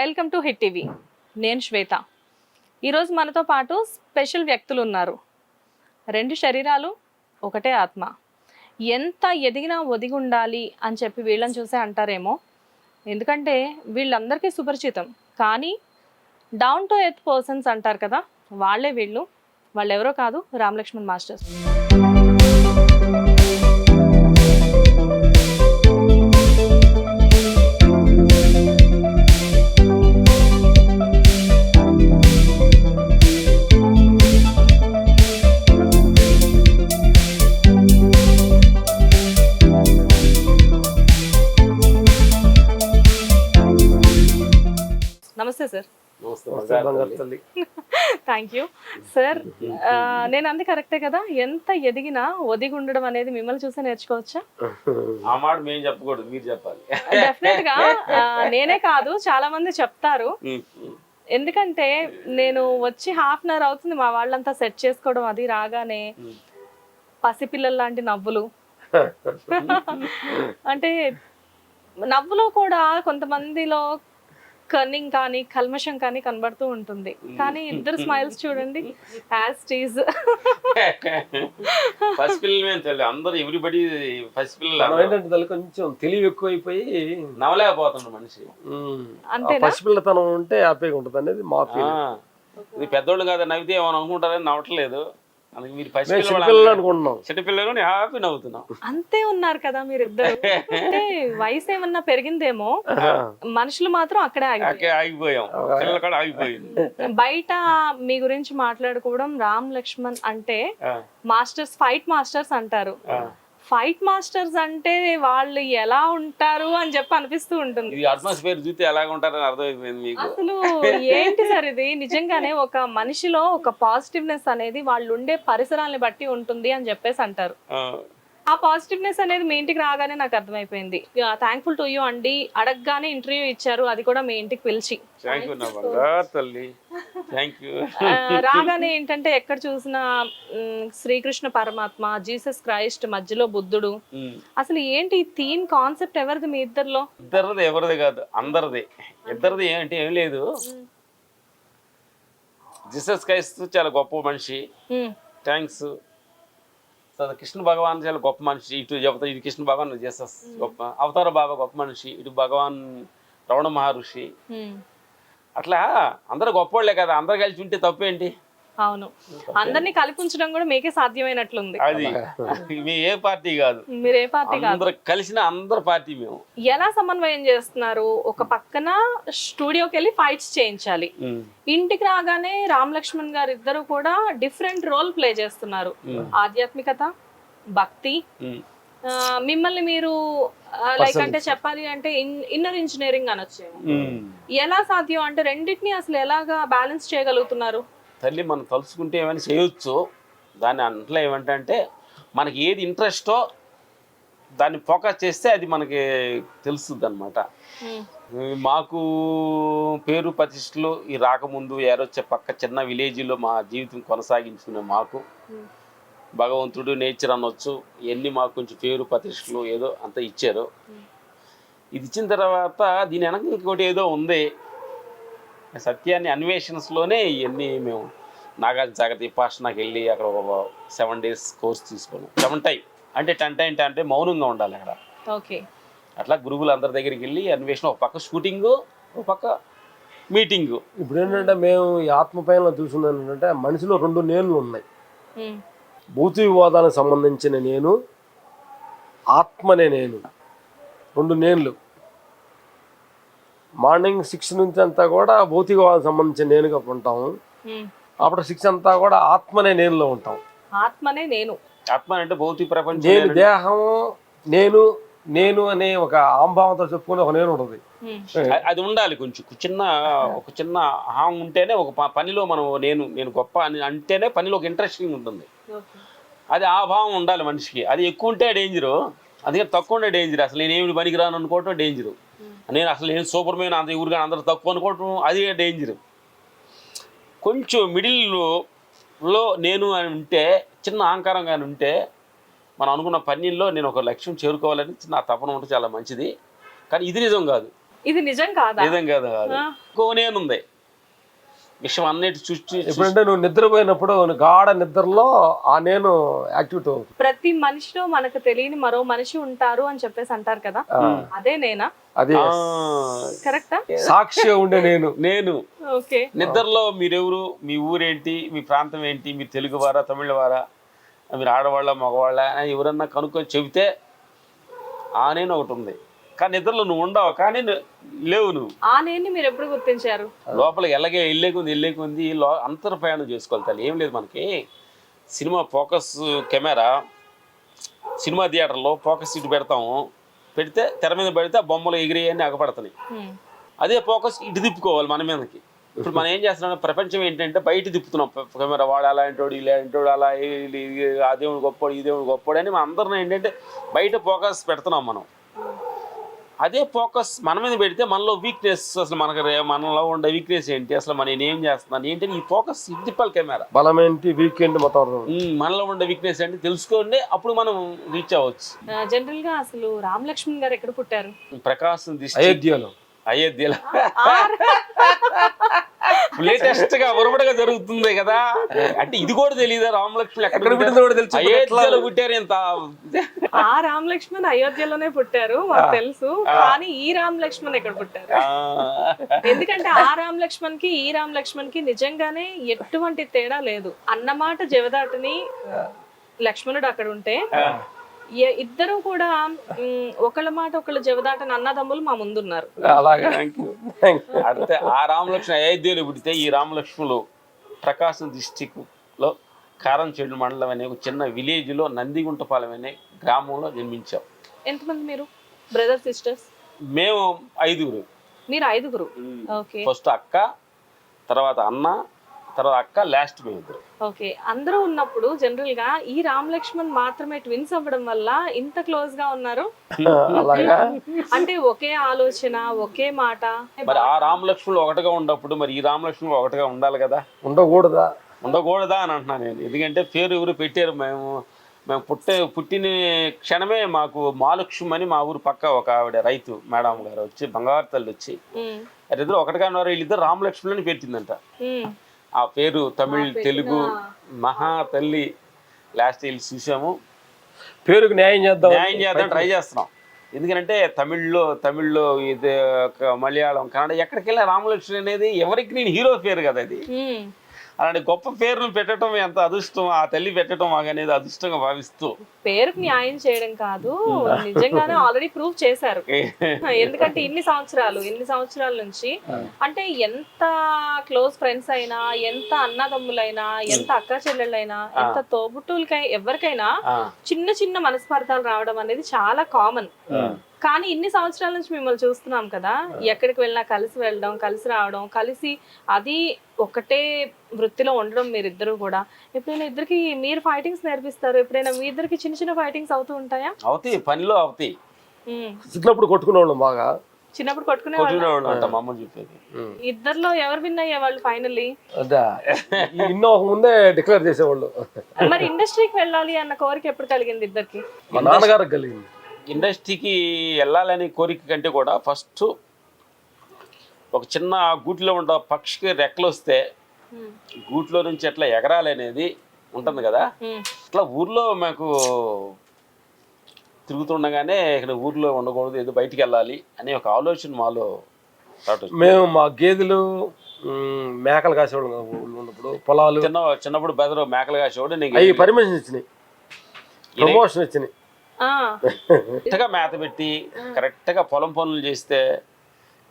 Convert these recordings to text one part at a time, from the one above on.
Welcome to hit TV. నేను శ్వేత. ఈరోజు మనతో పాటు స్పెషల్ వ్యక్తులు ఉన్నారు. రెండు శరీరాలు ఒకటే ఆత్మ. ఎంత ఎదిగినా ఒదిగి ఉండాలి అని చెప్పి వీళ్ళని చూసే అంటారేమో, ఎందుకంటే వీళ్ళందరికీ సుపరిచితం. కానీ డౌన్ టు ఎర్త్ పర్సన్స్ అంటారు కదా, వాళ్ళే వీళ్ళు. వాళ్ళు ఎవరో కాదు, రామ్ లక్ష్మణ్ మాస్టర్స్. నమస్తే సార్. Thank you sir. నేను అంది కరెక్టే కదా, ఎంత ఎదిగినా ఒదిగి ఉండడం అనేది మిమ్మల్ని చూసే నేర్చుకోవచ్చా? ఆ మాట మేము చెప్పకూడదు, మీరు చెప్పాలి. డెఫినెట్ గా నేనే కాదు, చాలా మంది చెప్తారు. ఎందుకంటే నేను వచ్చి హాఫ్ అన్ అవర్ అవుతుంది, మా వాళ్ళంతా సెట్ చేసుకోవడం, అది రాగానే పసిపిల్లల లాంటి నవ్వులు. అంటే నవ్వులో కూడా కొంతమందిలో కన్నింగ్ కానీ కల్మషం కానీ కనబడుతూ ఉంటుంది. కానీ ఇద్దరు స్మైల్స్ చూడండి, యాజ్ టీజ్. ఫస్ట్ పిల్లలు అందరూ ఎవ్రీబడి ఫస్ట్ పిల్లలు ఏంటంటే కొంచెం తెలివి ఎక్కువైపోయి నవ్వలేకపోతున్నాడు మనిషి. అంతే పసిపిల్లతనం ఉంటే హ్యాపీగా ఉంటుంది అనేది మా ఇది పెద్దోళ్ళు కాదు, నవ్వితే ఏమైనా అనుకుంటారని నవ్వట్లేదు. అందుకే మీరు ఫస్ట్ పిల్లలు అనుకుంటున్నాం, చిన్న పిల్లలు హ్యాపీ నవ్వుతున్నాం. అంతే ఉన్నారు కదా మీరిద్దరు. అంటే వయసు ఏమన్నా పెరిగిందేమో, మనుషులు మాత్రం అక్కడే ఆగిపోయాం. పిల్లలు కూడా ఆగిపోయింది. బయట మీ గురించి మాట్లాడుకోవడం, రామ్ లక్ష్మణ్ అంటే మాస్టర్స్, ఫైట్ మాస్టర్స్ అంటారు. ఫైట్ మాస్టర్స్ అంటే వాళ్ళు ఎలా ఉంటారు అని చెప్పి అనిపిస్తూ ఉంటుంది. ఇది అట్మాస్ఫియర్ చూస్తే ఎలాగ ఉంటారని అర్థమైపోయింది మీకు. అసలు ఏంటి సార్ ఇది? నిజంగానే ఒక మనిషిలో ఒక పాజిటివ్నెస్ అనేది వాళ్ళు ఉండే పరిసరాలను బట్టి ఉంటుంది అని చెప్పేసి అంటారు. ఆ పాజిటివ్నెస్ అనేది మీ ఇంటికి రాగానే నాకు అర్థమైపోయింది. థ్యాంక్ఫుల్ టు యూ అండి. అడగగానే ఇంటర్వ్యూ ఇచ్చారు, అది కూడా మీ ఇంటికి పిలిచి. రాగానే ఏంటంటే ఎక్కడ చూసినా శ్రీకృష్ణ పరమాత్మ, జీసస్ క్రైస్ట్, మధ్యలో బుద్ధుడు. అసలు ఏంటి థీమ్, కాన్సెప్ట్ ఎవరిది మీ ఇద్దరిలో? ఇద్దరిది ఎవరిది కాదు, అందరిది. ఇద్దరిది ఏంటి ఏం లేదు. జీసస్ క్రైస్ట్ చాలా గొప్ప మనిషి, థ్యాంక్స్. కృష్ణ భగవాన్ చాలా గొప్ప మనిషి. ఇటు చెబుతా, ఇది కృష్ణ భగవాన్, జీసస్ గొప్ప. అవతార బాబా గొప్ప మనిషి, ఇటు భగవాన్ రమణ మహర్షి. అట్లా అందరూ గొప్పవాళ్లే కదా, అందరు కలిసి ఉంటే తప్పేంటి? అవును, అందరినీ కలిపి ఉంచడం కూడా మీకే సాధ్యమైనట్లుంది. అది మీ ఏ పార్టీ కాదు, మీరు ఏ పార్టీ కాదు, అందరు కలిసిన అందరు పార్టీ. మేము ఎలా సమన్వయం చేస్తున్నారు? ఒక పక్కన స్టూడియోకి వెళ్ళి ఫైట్స్ చేయించాలి, ఇంటికి రాగానే రామ్ లక్ష్మణ్ గారు ఇద్దరు కూడా డిఫరెంట్ రోల్ ప్లే చేస్తున్నారు. ఆధ్యాత్మికత, భక్తి. మిమ్మల్ని మీరు లైక్ అంటే చెప్పాలి అంటే ఇన్నర్ ఇంజనీరింగ్ అనొచ్చేమో. ఎలా సాధ్యం అంటే రెండింటిని అసలు ఎలాగా బ్యాలెన్స్ చేయగలుగుతున్నారు? తల్లి మనం తలుచుకుంటే ఏమైనా చేయొచ్చు. దాన్ని అంట్లో ఏమంటే మనకి ఏది ఇంట్రెస్టో దాన్ని ఫోకస్ చేస్తే అది మనకి తెలుస్తుంది అనమాట. మాకు పేరు ప్రతిష్టలు ఈ రాకముందు ఏరొచ్చే పక్క చిన్న విలేజ్లో మా జీవితం కొనసాగించుకునే మాకు భగవంతుడు, నేచర్ అనొచ్చు, ఇవన్నీ మాకు కొంచెం పేరు ప్రతిష్టలు ఏదో అంత ఇచ్చారు. ఇది ఇచ్చిన తర్వాత దీని వెనక ఇంకోటి ఏదో ఉంది. సత్యాన్ని అన్వేషణలోనే ఇవన్నీ మేము నాగార్జున సాగర్ విపాసనకి వెళ్ళి అక్కడ ఒక 7 days కోర్స్ తీసుకున్నాం. 7 టైం అంటే 10 టైం అంటే మౌనంగా ఉండాలి అక్కడ. ఓకే. అట్లా గురువులు అందరి దగ్గరికి వెళ్ళి అన్వేషణ, ఒక పక్క షూటింగ్, ఒక పక్క మీటింగ్. ఇప్పుడు ఏంటంటే మేము ఈ ఆత్మ పైన చూసుకున్నాను ఏంటంటే మనిషిలో 2 నేనులు ఉన్నాయి. భౌతికవాదానికి సంబంధించిన నేను, ఆత్మనే నేను, 2 నేనులు. మార్నింగ్ 6 నుంచి అంతా కూడా భౌతికవాదం సంబంధించిన నేనుగా ఉంటాము. అప్పుడు 6 అంతా కూడా ఆత్మనే నేనులో ఉంటాం. ఆత్మనే నేను. ఆత్మ అంటే భౌతిక ప్రపంచం. నేను దేహం, నేను నేను అనే ఒక ఆంభావంతో చెప్పుకుని ఒక నేను ఉంటుంది. అది ఉండాలి. కొంచెం ఒక చిన్న అహం ఉంటేనే ఒక పనిలో మనం నేను గొప్ప అని అంటేనే పనిలో ఒక ఇంట్రెస్టింగ్ ఉంటుంది. అది ఆ భావం ఉండాలి మనిషికి. అది ఎక్కువ ఉంటే డేంజరు, అందుకే తక్కువ ఉంటే డేంజర్. అసలు నేనేమి పనికిరాను అనుకోవటం డేంజరు. నేను అసలు నేను సూపర్ మ్యాన్, అంత ఊరిగా అందరూ తక్కువ అనుకోవటం అది డేంజర్. కొంచెం మిడిల్లో నేను అని ఉంటే, చిన్న అహంకారం కానీ ఉంటే, మనం అనుకున్న పనిలో నేను ఒక లక్ష్యం చేరుకోవాలని నా తపన ఉంటే చాలా మంచిది. కానీ ఇది నిజం కాదు. ఇది నిజం కాదా? నిజం కాదు కాదు. ఇంకో నేను ఉంది విషయం అన్నిటి చూసి ఎప్పుడంటే నువ్వు నిద్రపోయినప్పుడు గాఢ నిద్రలో ఆ నేను యాక్టివిటీ అవుతుంది. ప్రతి మనిషిలో మనకు తెలియని మరో మనిషి ఉంటారు అని చెప్పేసి అంటారు కదా, అదే నేనా? అదే కరెక్టా? సాక్షి ఉండే నేను ఓకే. నిద్రలో మీరెవరు, మీ ఊరేంటి, మీ ప్రాంతం ఏంటి, మీరు తెలుగు వారా తమిళ వారా, మీరు ఆడవాళ్ళ మగవాళ్ళ ఎవరన్నా కనుక్కొని చెబితే ఆ నేను ఒకటి ఉంది. కానీ నిద్రలో నువ్వు ఉండవు, కానీ లేవు నువ్వు. ఆ నేను మీరు ఎప్పుడు గుర్తించారు? లోపలికి వెళ్ళేకుంది అంతర ప్రయాణం చేసుకోవాలి. ఏం లేదు, మనకి సినిమా ఫోకస్ కెమెరా సినిమా థియేటర్లో ఫోకస్ ఇటు పెడితే తెర మీద పెడితే ఆ బొమ్మలు ఎగిరేయని అగపడుతున్నాయి. అదే ఫోకస్ ఇటు తిప్పుకోవాలి మన మీదకి. ఇప్పుడు మనం ఏం చేస్తున్నాం, ప్రపంచం ఏంటంటే బయట తిప్పుతున్నాం కెమెరా. వాడు అలాంటోడు ఇలాంటోడు, అలా ఆ దేవుడు గొప్పోడు ఈ దేవుడు గొప్పోడు అని మన అందరం ఏంటంటే బయట ఫోకస్ పెడుతున్నాం మనం. అదే ఫోకస్ మన మీద పెడితే మనలో వీక్నెస్, అసలు మనలో ఉండే వీక్నెస్ ఏంటి, అసలు మనం ఏం చేస్తున్నాను ఏంటి, ఈ ఫోకస్ ఇది తిప్పాలి కెమెరా. బలం ఏంటి, వీక్ ఏంటి, మొత్తం మనలో ఉండే వీక్నెస్ ఏంటి తెలుసుకోండి, అప్పుడు మనం రీచ్ అవ్వచ్చు. జనరల్ గా అసలు రామ్ లక్ష్మణ్ గారు ఎక్కడ పుట్టారు? ప్రకాశం అయోధ్యలో. లేటెస్ట్ గా ఒరబడిగా జరుగుతుంది కదా, అంటే ఇది కూడా తెలియదా రామలక్ష్మణ్ ఎక్కడ తెలుసు, అయోధ్యలో పుట్టారు. ఎంత ఆ రామ్ లక్ష్మణ్ అయోధ్యలోనే పుట్టారు మాకు తెలుసు, కానీ ఈ రామ్ లక్ష్మణ్ ఎక్కడ పుట్టారు? ఎందుకంటే ఆ రామ్ లక్ష్మణ్ కి ఈ రామ్ లక్ష్మణ్ కి నిజంగానే ఎటువంటి తేడా లేదు. అన్నమాట జవదాటని లక్ష్మణుడు అక్కడ ఉంటే ఇద్దరు కూడా ఒకళ్ళ మాట ఒకళ్ళు జవదాటని అన్నదమ్ములు మా ముందున్నారు. అంటే ఆ రామలక్ష్మణ్ అయోధ్యలో పుడితే ఈ రామలక్ష్మణులు ప్రకాశం డిస్టిక్ లో కారంచేడు మండలం అనే ఒక చిన్న విలేజ్ లో నందిగుంటపాలెం అనే గ్రామంలో జన్మించాం. ఎంతమంది మీరు బ్రదర్ సిస్టర్స్? మేము 5. మీరు 5. ఓకే. ఫస్ట్ అక్క, తర్వాత అన్న, తర్వాత అక్క, లాస్ట్ మేము 2. ఓకే. అందరూ ఉన్నప్పుడు జనరల్ గా ఈ రామ్ లక్ష్మణ్ మాత్రమే ట్విన్స్ అవ్వడం వల్ల ఇంత క్లోజ్ గా ఉన్నారు. అంటే ఒకే ఆలోచన, ఒకే మాట. మరి ఆ రామలక్ష్మణులు ఒకటిగా ఉన్నప్పుడు మరి ఈ రామలక్ష్మణులు ఒకటిగా ఉండాలి కదా. ఉండకూడదా అని అంటున్నాను నేను. ఎందుకంటే పేరు ఎవరు పెట్టారు, మేము పుట్టిన క్షణమే మాకు మాలక్ష్మి అని మా ఊరు పక్క ఒక ఆవిడ రైతు మేడం గారు వచ్చి, బంగారు తల్లి వచ్చి ఇద్దరు ఒకటిగా ఉన్నారు, వీళ్ళిద్దరు రామలక్ష్మణులు అని పెట్టిందంట. ఆ పేరు తమిళ్ తెలుగు మహా తల్లి లాస్ట్ వెళ్ళి చూసాము. పేరుకు న్యాయం చేద్దాం ట్రై చేస్తున్నాం. ఎందుకంటే తమిళ్లో ఇది మలయాళం, కన్నడ ఎక్కడికి వెళ్ళా రామలక్ష్మి అనేది ఎవరికి నేను హీరో పేరు కదా అది. అలాంటి గొప్ప పేరును పెట్టడం ఎంత అదృష్టం, ఆ తల్లి పెట్టడం అనేది అదృష్టంగా భావిస్తూ. పేరుకు న్యాయం చేయడం కాదు, నిజంగానే ఆల్రెడీ ప్రూవ్ చేశారు. ఎందుకంటే ఇన్ని సంవత్సరాల నుంచి అంటే ఎంత క్లోజ్ ఫ్రెండ్స్ అయినా, ఎంత అన్నదమ్ములైనా, ఎంత అక్క చెల్లెళ్ళైనా, ఎంత తోబుట్టులకైనా, ఎవరికైనా చిన్న చిన్న మనస్పర్ధాలు రావడం అనేది చాలా కామన్. కానీ ఇన్ని సంవత్సరాల నుంచి మిమ్మల్ని చూస్తున్నాం కదా, ఎక్కడికి వెళ్ళినా కలిసి వెళ్ళడం, కలిసి రావడం, కలిసి అది ఒకటే వృత్తిలో ఉండడం. మీరిద్దరు కూడా ఎప్పుడైనా ఇద్దరికి మీరు ఫైటింగ్స్ నేర్పిస్తారు, ఎప్పుడైనా మీ ఇద్దరికి చిన్న చిన్న ఫైటింగ్స్ అవుతూ ఉంటాయా? అవుతాయి, పనిలో అవుతాయి. చిన్నప్పుడు కొట్టుకునేవాళ్ళం, బాగా చిన్నప్పుడు కొట్టుకునేవాళ్ళు అంట మా అమ్మ చెప్పేది. ఇద్దర్లో ఎవరు విన్ అయ్యేవాళ్ళు ఫైనల్లీ? ఇన్నో ముందే డిక్లేర్ చేసేవాళ్ళు. మరి ఇండస్ట్రీకి వెళ్ళాలి అన్న కోరిక ఎప్పుడు కలిగింది ఇద్దరికి? మా నాన్నగారికి కలిగింది. ఇండస్ట్రీకి వెళ్ళాలనే కోరిక కంటే కూడా ఫస్ట్ ఒక చిన్న గూట్లో ఉండే పక్షికి రెక్కలు వస్తే గూట్లో నుంచి ఎట్లా ఎగరాలి అనేది ఉంటుంది కదా, అట్లా ఊర్లో మాకు తిరుగుతుండగానే ఇక్కడ ఊర్లో ఉండకూడదు, ఏదో బయటికి వెళ్ళాలి అనే ఒక ఆలోచన మాలో. మేము మా గేదెలు మేకలు కాసేవాళ్ళు ఉన్నప్పుడు, పొలాలు చిన్నప్పుడు బెదరు మేకలు కాసేవాడు. అవి పర్మిషన్ ఇచ్చినాయి, ప్రమోషన్ ఇచ్చినాయి. కరెక్ట్గా మేత పెట్టి కరెక్ట్గా పొలం పనులు చేస్తే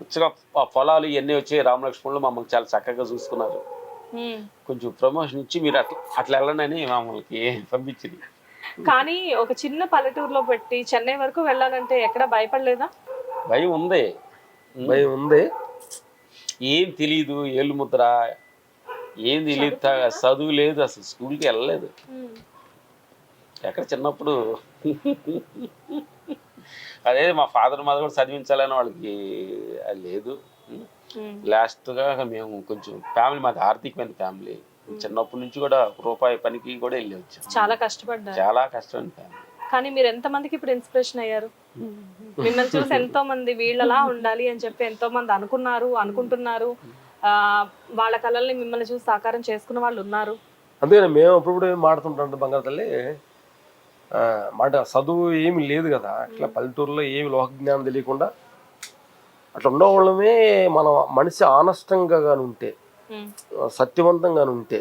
ఉచ్చగా ఆ పొలాలు ఇవన్నీ వచ్చి రామలక్ష్మణులు మమ్మల్ని చాలా చక్కగా చూసుకున్నారు. కొంచెం ప్రమోషన్ ఇచ్చి మీరు అట్లా వెళ్ళండి అని మమ్మల్ని పంపించింది. కానీ ఒక చిన్న పల్లెటూరులో పెట్టి చెన్నై వరకు వెళ్ళాలంటే ఎక్కడ భయపడలేదా? భయం ఉంది. ఏం తెలీదు, ఏళ్ళు ముద్ర ఏం తెలియదు, చదువు లేదు, అసలు స్కూల్కి వెళ్ళలేదు. ఎక్కడ చిన్నప్పుడు అదే మా ఫాదర్ మదర్ కూడా చదివించాలని వాళ్ళకి అది లేదు. లాస్ట్గా మేము కొంచెం ఫ్యామిలీ, మాది ఆర్థికమైన ఫ్యామిలీ. చిన్నప్పటి నుంచి కూడా రూపాయి పనికి కూడా వెళ్ళి వచ్చాం. చాలా కష్టపడ్డా, చాలా కష్టమైన ఫ్యామిలీ. కానీ మీరు ఎంతమందికి ఇప్పుడు ఇన్స్పిరేషన్ అయ్యారు? మిమ్మల్ని చూసి ఎంతో మంది వీళ్ళలా ఉండాలి అని చెప్పి ఎంతో మంది అనుకుంటున్నారు. వాళ్ళ కళల్ని మిమ్మల్ని చూసి సాకారం చేసుకున్న వాళ్ళు ఉన్నారు. అందుకని మేము అప్పుడు ఏం మాడుతుంటాం బంగారు తల్లి, మాట చదువు ఏమి లేదు కదా, అట్లా పల్లెటూరులో ఏమి లోకజ్ఞానం తెలియకుండా అట్లా ఉండేవాళ్ళమే. మన మనిషి ఆనష్టంగా కానీ ఉంటే, సత్యవంతంగా ఉంటే,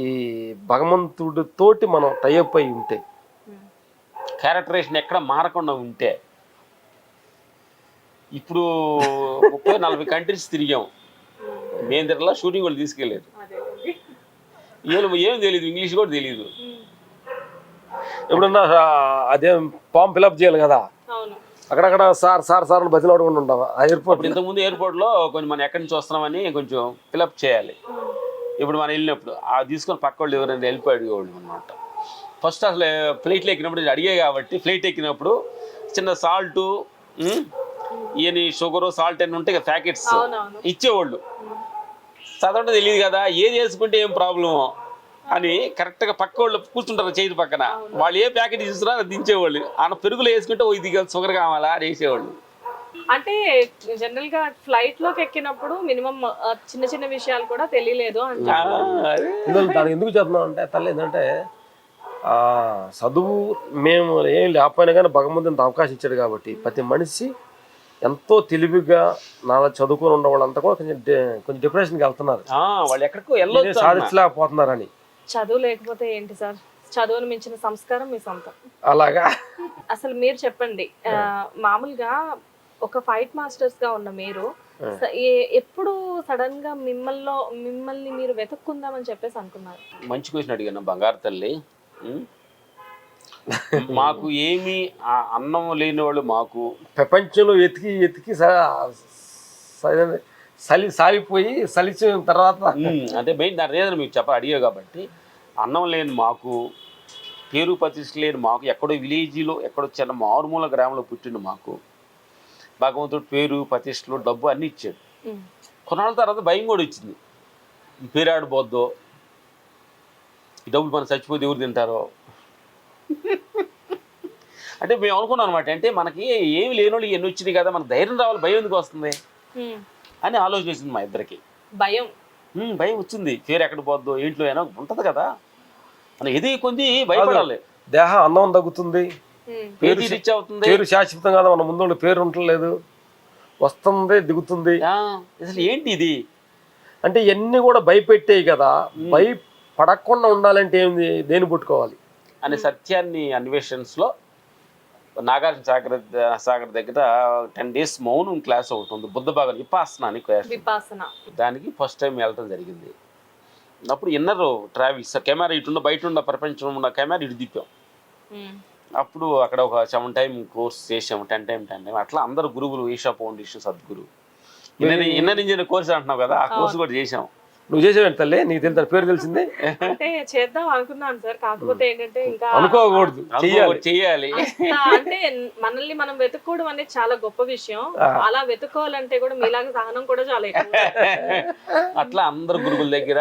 ఈ భగవంతుడితోటి మనం టైఅప్ అయి ఉంటే, క్యారెక్టరేషన్ ఎక్కడ మారకుండా ఉంటే, ఇప్పుడు 30-40 కంట్రీస్ తిరిగాం, మేము తిరగలా, షూటింగ్ వాళ్ళు తీసుకెళ్ళారు, ఏం తెలియదు, ఇంగ్లీష్ కూడా తెలియదు. ఎప్పుడన్నా అదే ఫామ్ ఫిలప్ చేయాలి కదా, అక్కడక్కడ సార్ సార్ సార్ అని బతిలో ఆడుకుంటూ ఉంటాం ఆ ఎయిర్పోర్ట్. ఇంతకుముందు ఎయిర్పోర్ట్లో కొంచెం మనం ఎక్కడి నుంచి వస్తున్నామని కొంచెం ఫిలప్ చేయాలి. ఇప్పుడు మనం వెళ్ళినప్పుడు తీసుకొని పక్క వాళ్ళు ఎవరైనా వెళ్ళిపోయాడు అనమాట. ఫస్ట్ అసలు ఫ్లైట్లో ఎక్కినప్పుడు అడిగే కాబట్టి, ఫ్లైట్ ఎక్కినప్పుడు చిన్న సాల్టు ఇవన్నీ షుగరు సాల్ట్ అని ఉంటే ప్యాకెట్స్ ఇచ్చేవాళ్ళు. చదవడం తెలియదు కదా, ఏది వేసుకుంటే ఏం ప్రాబ్లము అని కరెక్ట్గా పక్క వాళ్ళు కూర్చుంటారు చేతి పక్కన, వాళ్ళు ఏ ప్యాకెట్ ఇస్తున్నారో అది దించేవాళ్ళు. ఆయన పెరుగులో వేసుకుంటే ఇది షుగర్ కావాలా అని వేసేవాళ్ళు. అంటే జనరల్ గా ఫ్లైట్ లోకి ఎక్కినప్పుడు మినిమం చిన్న చిన్న విషయాలు కూడా తెలియలేదు అంటారు. దానికి ఎందుకు చెప్తున్నాం అంటే తల్లి, ఏంటంటే చదువు మేము ఏం లేకపోయినా కానీ భగవంతుని అవకాశం ఇచ్చాడు కాబట్టి ప్రతి మనిషి ఎంతో తెలివిగా నాలా చదువుకొని ఉన్న వాళ్ళంతా కూడా కొంచెం డిప్రెషన్కి వెళ్తున్నారు, వాళ్ళు ఎక్కడికో సాధించలేకపోతున్నారని. చదువు లేకపోతే ఏంటి సార్, చదువును మించిన సంస్కారం మీ సొంతం. అలాగా అసలు మీరు చెప్పండి, మామూలుగా ఒక ఫైట్ మాస్టర్స్ గా ఉన్న మీరు ఎప్పుడు సడన్ గా మిమ్మల్ని మీరు వెతుక్కుందామని చెప్పేసి అనుకున్నారు? మంచి క్వశ్చన్ అడిగాను బంగారు తల్లి. మాకు ఏమి అన్నం లేని వాళ్ళు మాకు ప్రపంచంలో ఎతికి సాలిపోయి సలిచిన తర్వాత అంటే మెయిన్ దాని రీజన్ మీకు అడిగా కాబట్టి, అన్నం లేని మాకు, పేరు ప్రతిష్ట లేని మాకు, ఎక్కడో విలేజ్లో ఎక్కడో చిన్న మారుమూల గ్రామంలో పుట్టిన మాకు భగవంతుడు పేరు ప్రతిష్టలు డబ్బు అన్నీ ఇచ్చాడు. కొన్నాళ్ళ తర్వాత భయం కూడా వచ్చింది, ఈ పేరు ఆడిపోద్దో, ఈ డబ్బులు మనం చచ్చిపోతే ఎవరు తింటారో అంటే మేము అనుకున్నాం అనమాట. అంటే మనకి ఏమి లేని వాళ్ళు ఎన్ని వచ్చినాయి కదా, మనకు ధైర్యం రావాలి, భయం ఎందుకు వస్తుంది అని ఆలోచన వచ్చింది మా ఇద్దరికి. భయం వచ్చింది, పేరు ఎక్కడ పోద్దో, ఇంట్లో అయినా ఉంటుంది కదా, మనం ఏది కొంది భయపడాలి. దేహం అన్నం తగ్గుతుంది, పేరు శాశ్వతం కదా, మన ముందు పేరు ఉండలేదు, వస్తుంది దిగుతుంది. అసలు ఏంటి ఇది అంటే ఇవన్నీ కూడా భయపెట్టేవి కదా, భయపడకుండా ఉండాలంటే ఏంది, దేని పుట్టుకోవాలి అనే సత్యాన్ని అన్వేషణలో నాగార్జున సాగర్ దగ్గర 10 days మౌనం క్లాస్ ఒకటి ఉంది, బుద్ధ భాగం విపాసన అని క్లాస్. దానికి ఫస్ట్ టైం వెళ్ళడం జరిగింది. అప్పుడు ఇన్నర్ ట్రావెల్స్ కెమెరా ఇటు బయట ఉన్న ప్రపంచంలో ఉన్న కెమెరా ఇటు తిప్పాం. అప్పుడు అక్కడ ఒక 7 time కోర్స్ చేసాము, 10 time అట్లా అందరు గురువులు, Isha foundation, Sadhguru, inner engineer course అంటున్నావు కదా, ఆ కోర్సు కూడా చేసాం. నువ్వు చేసేవాడి తల్లి, నీకు తెలిసిన పేరు తెలిసిందే. అంటే చేద్దాం అనుకున్నాను సార్, కాకపోతే ఏంటంటే ఇంకా అనుకోకూడదు, చెయ్యాలి. అంటే మనల్ని మనం వెతుక్కోవడం అనేది చాలా గొప్ప విషయం. అలా వెతుక్కోవాలంటే కూడా మీలాగా సహనం కూడా చాలా ఎక్కువ. అట్లా అందరు గురువుల దగ్గర,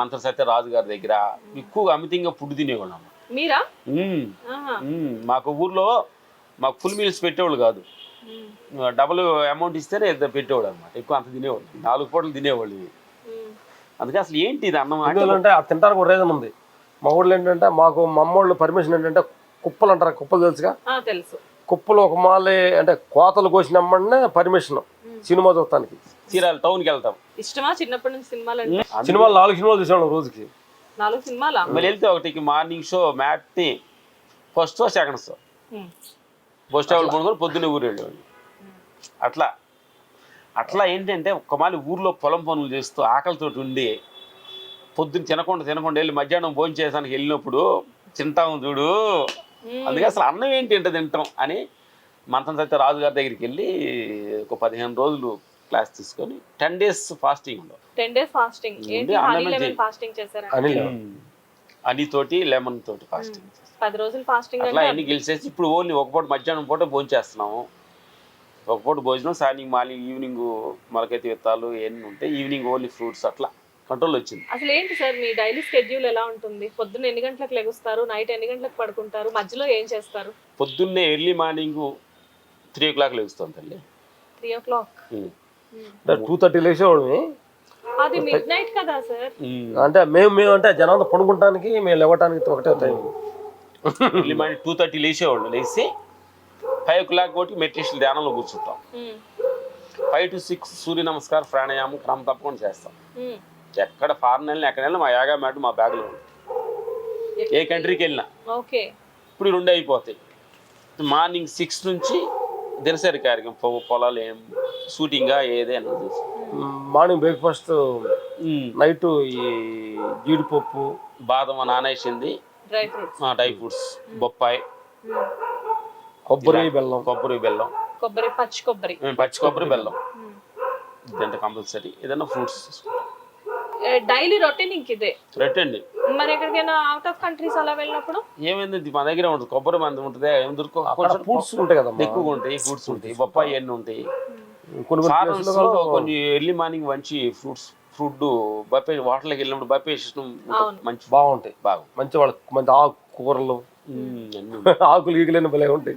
మంత్ర సత్య రాజు గారి దగ్గర ఎక్కువగా అమితంగా ఫుడ్ తినేవాళ్ళం. మీరా? మాకు ఊర్లో మాకు ఫుల్ మీల్స్ పెట్టేవాళ్ళు కాదు, డబుల్ అమౌంట్ ఇస్తేనే పెట్టేవాడు అనమాట. ఎక్కువ అంత తినేవాళ్ళు, 4 పూటలు తినేవాళ్ళు. అందుకే అసలు ఏంటి ఇది అన్నం అంటే తినడానికి ఒక రీజన్ ఉంది. మా ఊళ్ళో ఏంటంటే, మాకు మా అమ్మోళ్ళు పర్మిషన్ ఏంటంటే, కుప్పలు అంటారు, కుప్పలు తెలుసుగా, తెలుసు. కుప్పలు ఒక మాలే అంటే కోతలు కోసినమ్మనే పర్మిషన్ సినిమా చూస్తానికి. చీరాల టౌన్కి వెళ్తాం. ఇష్టమా చిన్నప్పటి నుంచి సినిమాలు? 4 సినిమాలు చూసాను రోజుకి. 4 సినిమాలా? మళ్ళీ వెళ్తే ఒకటికి morning show, matinee, first show, second show, first వాళ్ళు కొనుక్కొని పొద్దున్నే ఊరు వెళ్ళేవాళ్ళు. అట్లా ఏంటంటే ఒక్కమాలి ఊర్లో పొలం పనులు చేస్తూ ఆకలితో ఉండి పొద్దున్న తినకుండా వెళ్ళి మధ్యాహ్నం భోజనం చేయడానికి వెళ్ళినప్పుడు తింటాము చూడు, అందుకే అసలు అన్నం ఏంటి అంటే తింటాం అని మంత్రం సత్య రాజు గారి దగ్గరికి వెళ్ళి ఒక 15 రోజులు క్లాస్ తీసుకొని 10 days ఫాస్టింగ్ ఉండవు. 10 days ఫాస్టింగ్ అని తోటి లెమన్ తోటి ఫాస్టింగ్ 10 రోజులు ఫాస్టింగ్. అట్లా ఎన్ని గెలిచేసి ఇప్పుడు ఓన్లీ ఒక పూట మధ్యాహ్నం పూట భోజనం చేస్తున్నాము, ఒక పూట భోజనం, మార్నింగ్ ఈవినింగ్ మొలకైతే విత్తాలు ఎన్ని ఉంటాయి, ఈవినింగ్ ఓన్లీ ఫ్రూట్స్. అట్లా కంట్రోల్ వచ్చింది. అసలు ఏంటి సార్ మీ డైలీ షెడ్యూల్ ఎలా ఉంటుంది? పొద్దున్న ఎన్ని గంటలకు లెగుస్తారు, నైట్ ఎన్ని గంటలకు పడుకుంటారు, మధ్యలో ఏం చేస్తారు? పొద్దున్నే ఎర్లీ మార్నింగ్ 3 o'clock లేస్తాం తల్లి. 3 o'clock. 2:30 లేచేవాడిని. అది మిడ్ నైట్ కదా సార్? అంటే మేము అంటే జనాలు పడుకుంటానికి మేము లేవటానికి ఒకటే టైం. Early morning 2:30 లేచేవాళ్ళు. లేచి 5 o'clock ఒకటి మెడిటేషన్ ధ్యానంలో కూర్చుంటాం. 5 to 6 సూర్య నమస్కారం ప్రాణాయామం క్రమం తప్పకుండా చేస్తాం. ఎక్కడ ఫారెన్ వెళ్ళినా ఎక్కడ వెళ్ళినా మా యోగా మ్యాట్ మా బ్యాగ్లో ఉంది. ఏ కంట్రీకి వెళ్ళినా. ఓకే. ఇప్పుడు 2 అయిపోతాయి. మార్నింగ్ 6 నుంచి దినసరి కార్యక్రమం, పొలాలు ఏం షూటింగా ఏదైనా మార్నింగ్ బ్రేక్ఫాస్ట్, నైట్ ఈ జీడిపప్పు బాదం నానేసింది, డ్రై ఫ్రూట్స్, డ్రై ఫ్రూట్స్, బొప్పాయి, కొబ్బరి బెల్లం, పచ్చి కొబ్బరి బెల్లం ఇదంటే కంపల్సరీ. ఏదైనా ఫ్రూట్స్ డైలీ రొటీన్ ఇంక ఇదే రండి. మరి ఎక్కడికైనా అవుట్ ఆఫ్ కంట్రీస్ అలా వెళ్ళినప్పుడు ఏమైంది మా దగ్గర ఉంటుంది, కొబ్బరి మంది ఉంటుంది, ఫ్రూట్స్ ఉంటాయి కదా, ఎక్కువగా ఉంటాయి, ఫ్రూట్స్ ఉంటాయి, బొప్పాయి ఎన్ని ఉంటాయి. కొన్ని కొంచెం ఎర్లీ మార్నింగ్ మంచి ఫుడ్ బప్పే వాటర్లోకి వెళ్ళినప్పుడు బప్పే సిస్టమ్ మంచి బాగుంటాయి. మంచి వాళ్ళకి మంచి ఆకుకూరలు, ఆకులు ఈకులైన భలే ఉంటాయి.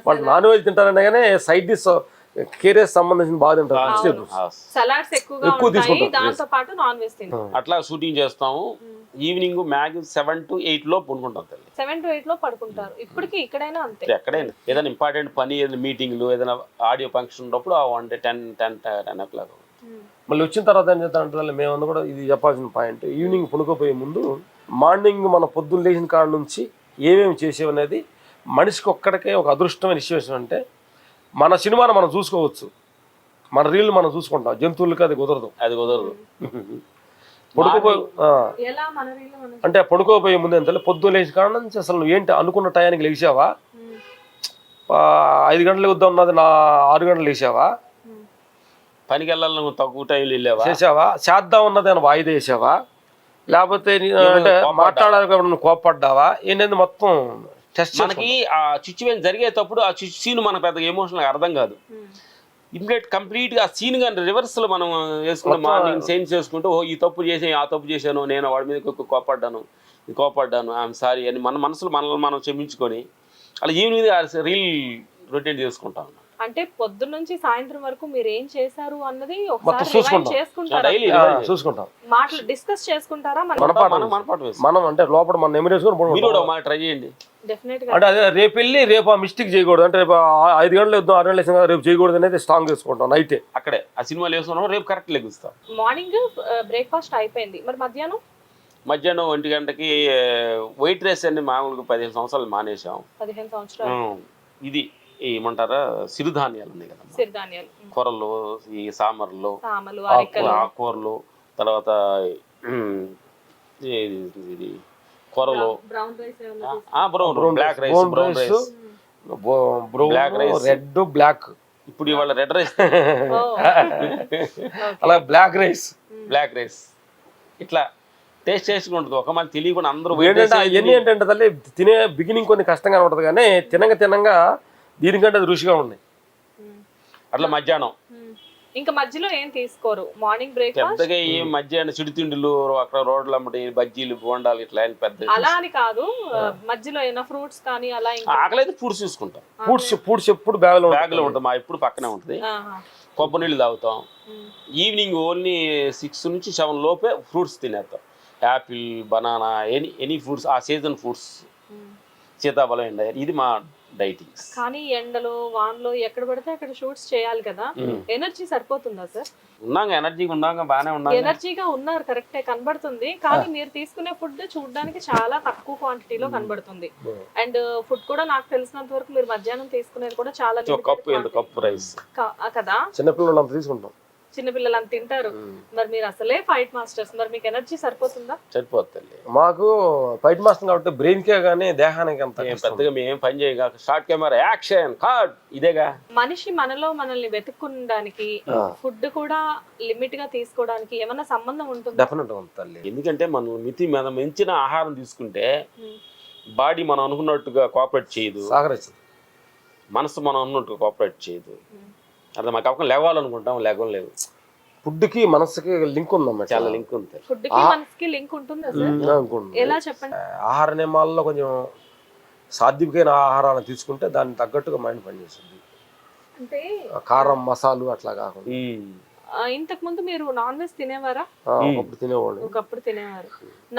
వాళ్ళు నాన్ వెజ్ తింటారనే కానీ సైడ్ డిష్ కేరియస్ సంబంధించిన బాగా తింటారు. సలాడ్స్ ఎక్కువ తీసుకుంటారు, దాంతో పాటు నాన్ వెజ్ తింటారు. అట్లా షూటింగ్ చేస్తాము. ఈవినింగ్ మ్యాక్సిమం 7 to 8 లో పడుకుంటాం తల్లి. 7 to 8 లో పడుకుంటారు. ఇప్పటికి ఇక్కడైనా అంతే. ఎక్కడైనా ఏదైనా ఇంపార్టెంట్ పని, ఏదైనా మీటింగ్లు, ఏదైనా ఆడియో ఫంక్షన్ ఉన్నప్పుడు ఆ 10 o'clock. మళ్ళీ వచ్చిన తర్వాత ఏం చేస్తారంటే మేమన్నా కూడా ఇది చెప్పాల్సిన పాయింట్, ఈవినింగ్ పడుకోపోయే ముందు మార్నింగ్ మన పొద్దున్న లేచిన కాడ నుంచి ఏమేమి చేసేవనేది మనిషికి ఒక్కడికే ఒక అదృష్టమైన విషయం. అంటే మన సినిమాను మనం చూసుకోవచ్చు, మన రీల్ మనం చూసుకుంటాం, జంతువులకి అది కుదరదు. అంటే పడుకోపోయే ముందు ఎంత పొద్దున్న లేచి కాడ నుంచి అసలు నువ్వు ఏంటి అనుకున్న టయానికి లేచావా, 5 గంటలకు వద్దాం ఉన్నది 6 గంటలు లేచావా, పనికి వెళ్ళాలని తక్కువ టైంలో వెళ్ళావా, చేసావా, చేద్దాం ఉన్నది అని వాయిదా వేసావా, లేకపోతే అంటే మాట్లాడాలి కోపడ్డావా, ఏంటంటే మొత్తం మనకి ఆ సిచ్యువేషన్ జరిగేటప్పుడు ఆ సీన్ మనకు పెద్దగా ఎమోషనల్ అర్థం కాదు. ఇమ్మీడియట్ కంప్లీట్ గా ఆ సీన్ కానీ రివర్స్ లో మనం వేసుకుంటాం. మార్నింగ్ చేంజ్ చేసుకుంటూ ఈ తప్పు చేసాను, ఆ తప్పు చేశాను, నేను వాడి మీద కోపడ్డాను, ఐఎమ్ సారీ అని మన మనసులో మనల్ని మనం క్షమించుకొని అలా ఈవినింగ్ రీల్ రొటీన్ చేసుకుంటాం. అంటే పొద్దున్న నుంచి సాయంత్రం వరకు మీరు ఏం చేశారు అన్నది ఒకసారి చూసుకుంటాం, మాటలు డిస్కస్ చేసుకుంటారా? మనం అంటే లోపల మన మెమరీస్ ట్రై చేయండి. అంటే అదే రేపు వెళ్ళి రేపు ఆ మిస్టేక్ చేయకూడదు, అంటే రేపు 5 గంటలు వద్దాం 6 గంటలు వేసాం రేపు చేయకూడదు అనేది స్ట్రాంగ్ చేసుకుంటాం. నైటే అక్కడే ఆ సినిమాలు వేసుకున్నాం, రేపు కరెక్ట్ లెగుస్తాం. మార్నింగ్ బ్రేక్ఫాస్ట్ అయిపోయింది, మరి మధ్యాహ్నం 1 గంటకి వైట్ రైస్ అన్ని మామూలుగా 15 సంవత్సరాలు మానేసాం. 15 సంవత్సరాలు ఇది ఏమంటారా సిరిధాన్యాలు ఉన్నాయి కదా, సిరిధాన్యాలు, కూరలు, ఈ సామర్లు, ఆకుకూరలు, తర్వాత ఇది కూరలు, black rice, black rice, red black. ఇప్పుడు ఇవాళ రెడ్ రైస్, అలా బ్లాక్ రైస్ ఇట్లా టేస్ట్ చేసుకుంటుంది. ఒక మళ్ళీ తెలియకుండా అందరూ ఎన్ని ఏంటంటే తల్లి తినే బిగినింగ్ కొన్ని కష్టంగా ఉంటుంది, కానీ తినంగా దీనికంటే అది రుచిగా ఉన్నాయి. అట్లా మధ్యాహ్నం ఇంకా మధ్యలో ఏం తీసుకోరు, మార్నింగ్ బ్రేక్ఫాస్ట్ పెద్దగా ఈ మధ్యాహ్నం చిరుతిండులు, అక్కడ రోడ్లు అమ్మటి బజ్జీలు, బోండాలు ఇట్లా పెద్ద అలా అని కాదు, మధ్యలో ఏమైనా ఫ్రూట్స్ కానీ అలా. ఆకలైతే ఫ్రూట్స్ తీసుకుంటాం. ఫ్రూట్స్ ఎప్పుడు బ్యాగ్ లో ఉంటుంది, మా ఎప్పుడు పక్కనే ఉంటుంది. కొబ్బరి నీళ్ళు తాగుతాం. ఈవినింగ్ ఓన్లీ 6 నుంచి 7 లోపే ఫ్రూట్స్ తినేస్తాం. యాపిల్, బనానా, ఎనీ ఫ్రూట్స్, ఆ సీజన్ ఫ్రూట్స్, సీతాఫలం, ఎండ, ఇది మా డైటింగ్స్. కానీ ఎండలో వానలో ఎక్కడ పడితే అక్కడ షూట్స్ చేయాలి కదా, ఎనర్జీ సరిపోతుందా సార్? ఎనర్జీగా బాగానే ఉన్నాం, ఎనర్జీగా ఉన్నారు, కరెక్టే కనబడుతుంది. కానీ మీరు తీసుకునే ఫుడ్ చూడడానికి చాలా తక్కువ క్వాంటిటీలో కనబడుతుంది. అండ్ ఫుడ్ కూడా నాకు తెలిసినంత వరకు మీరు మధ్యాహ్నం తీసుకునేది కూడా చాలా కప్పు రైస్ కదా. చిన్నపిల్లలు తీసుకుంటాం, చిన్నపిల్లలు అంత తింటారు. మరి మీరు అసలే ఫైట్ మాస్టర్స్, మరి మీకు ఎనర్జీ సరిపోతుందా? సరిపోతుంది. మాకు ఫైట్ మాస్టర్ కాబట్టి బ్రెయిన్ కే గానీ దేహానికి అంత పెద్దగా మేము పని చేయగా షార్ట్ కెమెరా యాక్షన్ కార్డ్ ఇదేగా. మనిషి మనలో మనల్ని వెతుక్కోవడానికి ఫుడ్ కూడా లిమిట్ గా తీసుకోవడానికి ఏమైనా సంబంధం ఉంటుంది? డెఫినెట్ ఉంటుంది. ఎందుకంటే మనం మించిన ఆహారం తీసుకుంటే బాడీ మనం అనుకున్నట్టుగా కోఆపరేట్ చేయదు, మనసు మనం అనుకున్నట్టుగా కోఆపరేట్ చేయదు. అర్థం మాకు లేవాలనుకుంటాం, లేవలేదు. ఫుడ్కి మనసుకి లింక్ ఉందన్నమాట. చాలా లింక్ ఉంది. ఫుడ్ కి మనసుకి లింక్ ఉంటుందా సార్? అనుకోండి. ఎలా చెప్పండి? ఆహార నియమాల్లో కొంచెం సాత్వికమైన ఆహారాన్ని తీసుకుంటే దానికి తగ్గట్టుగా మైండ్ పనిచేస్తుంది. అంటే కారం మసాలు అట్లా కాకుండా ఇంతకు ముందు మీరు నాన్ వెజ్ తినేవారా? ఒకప్పుడు తినేవాళ్ళు. ఒకప్పుడు తినేవారు.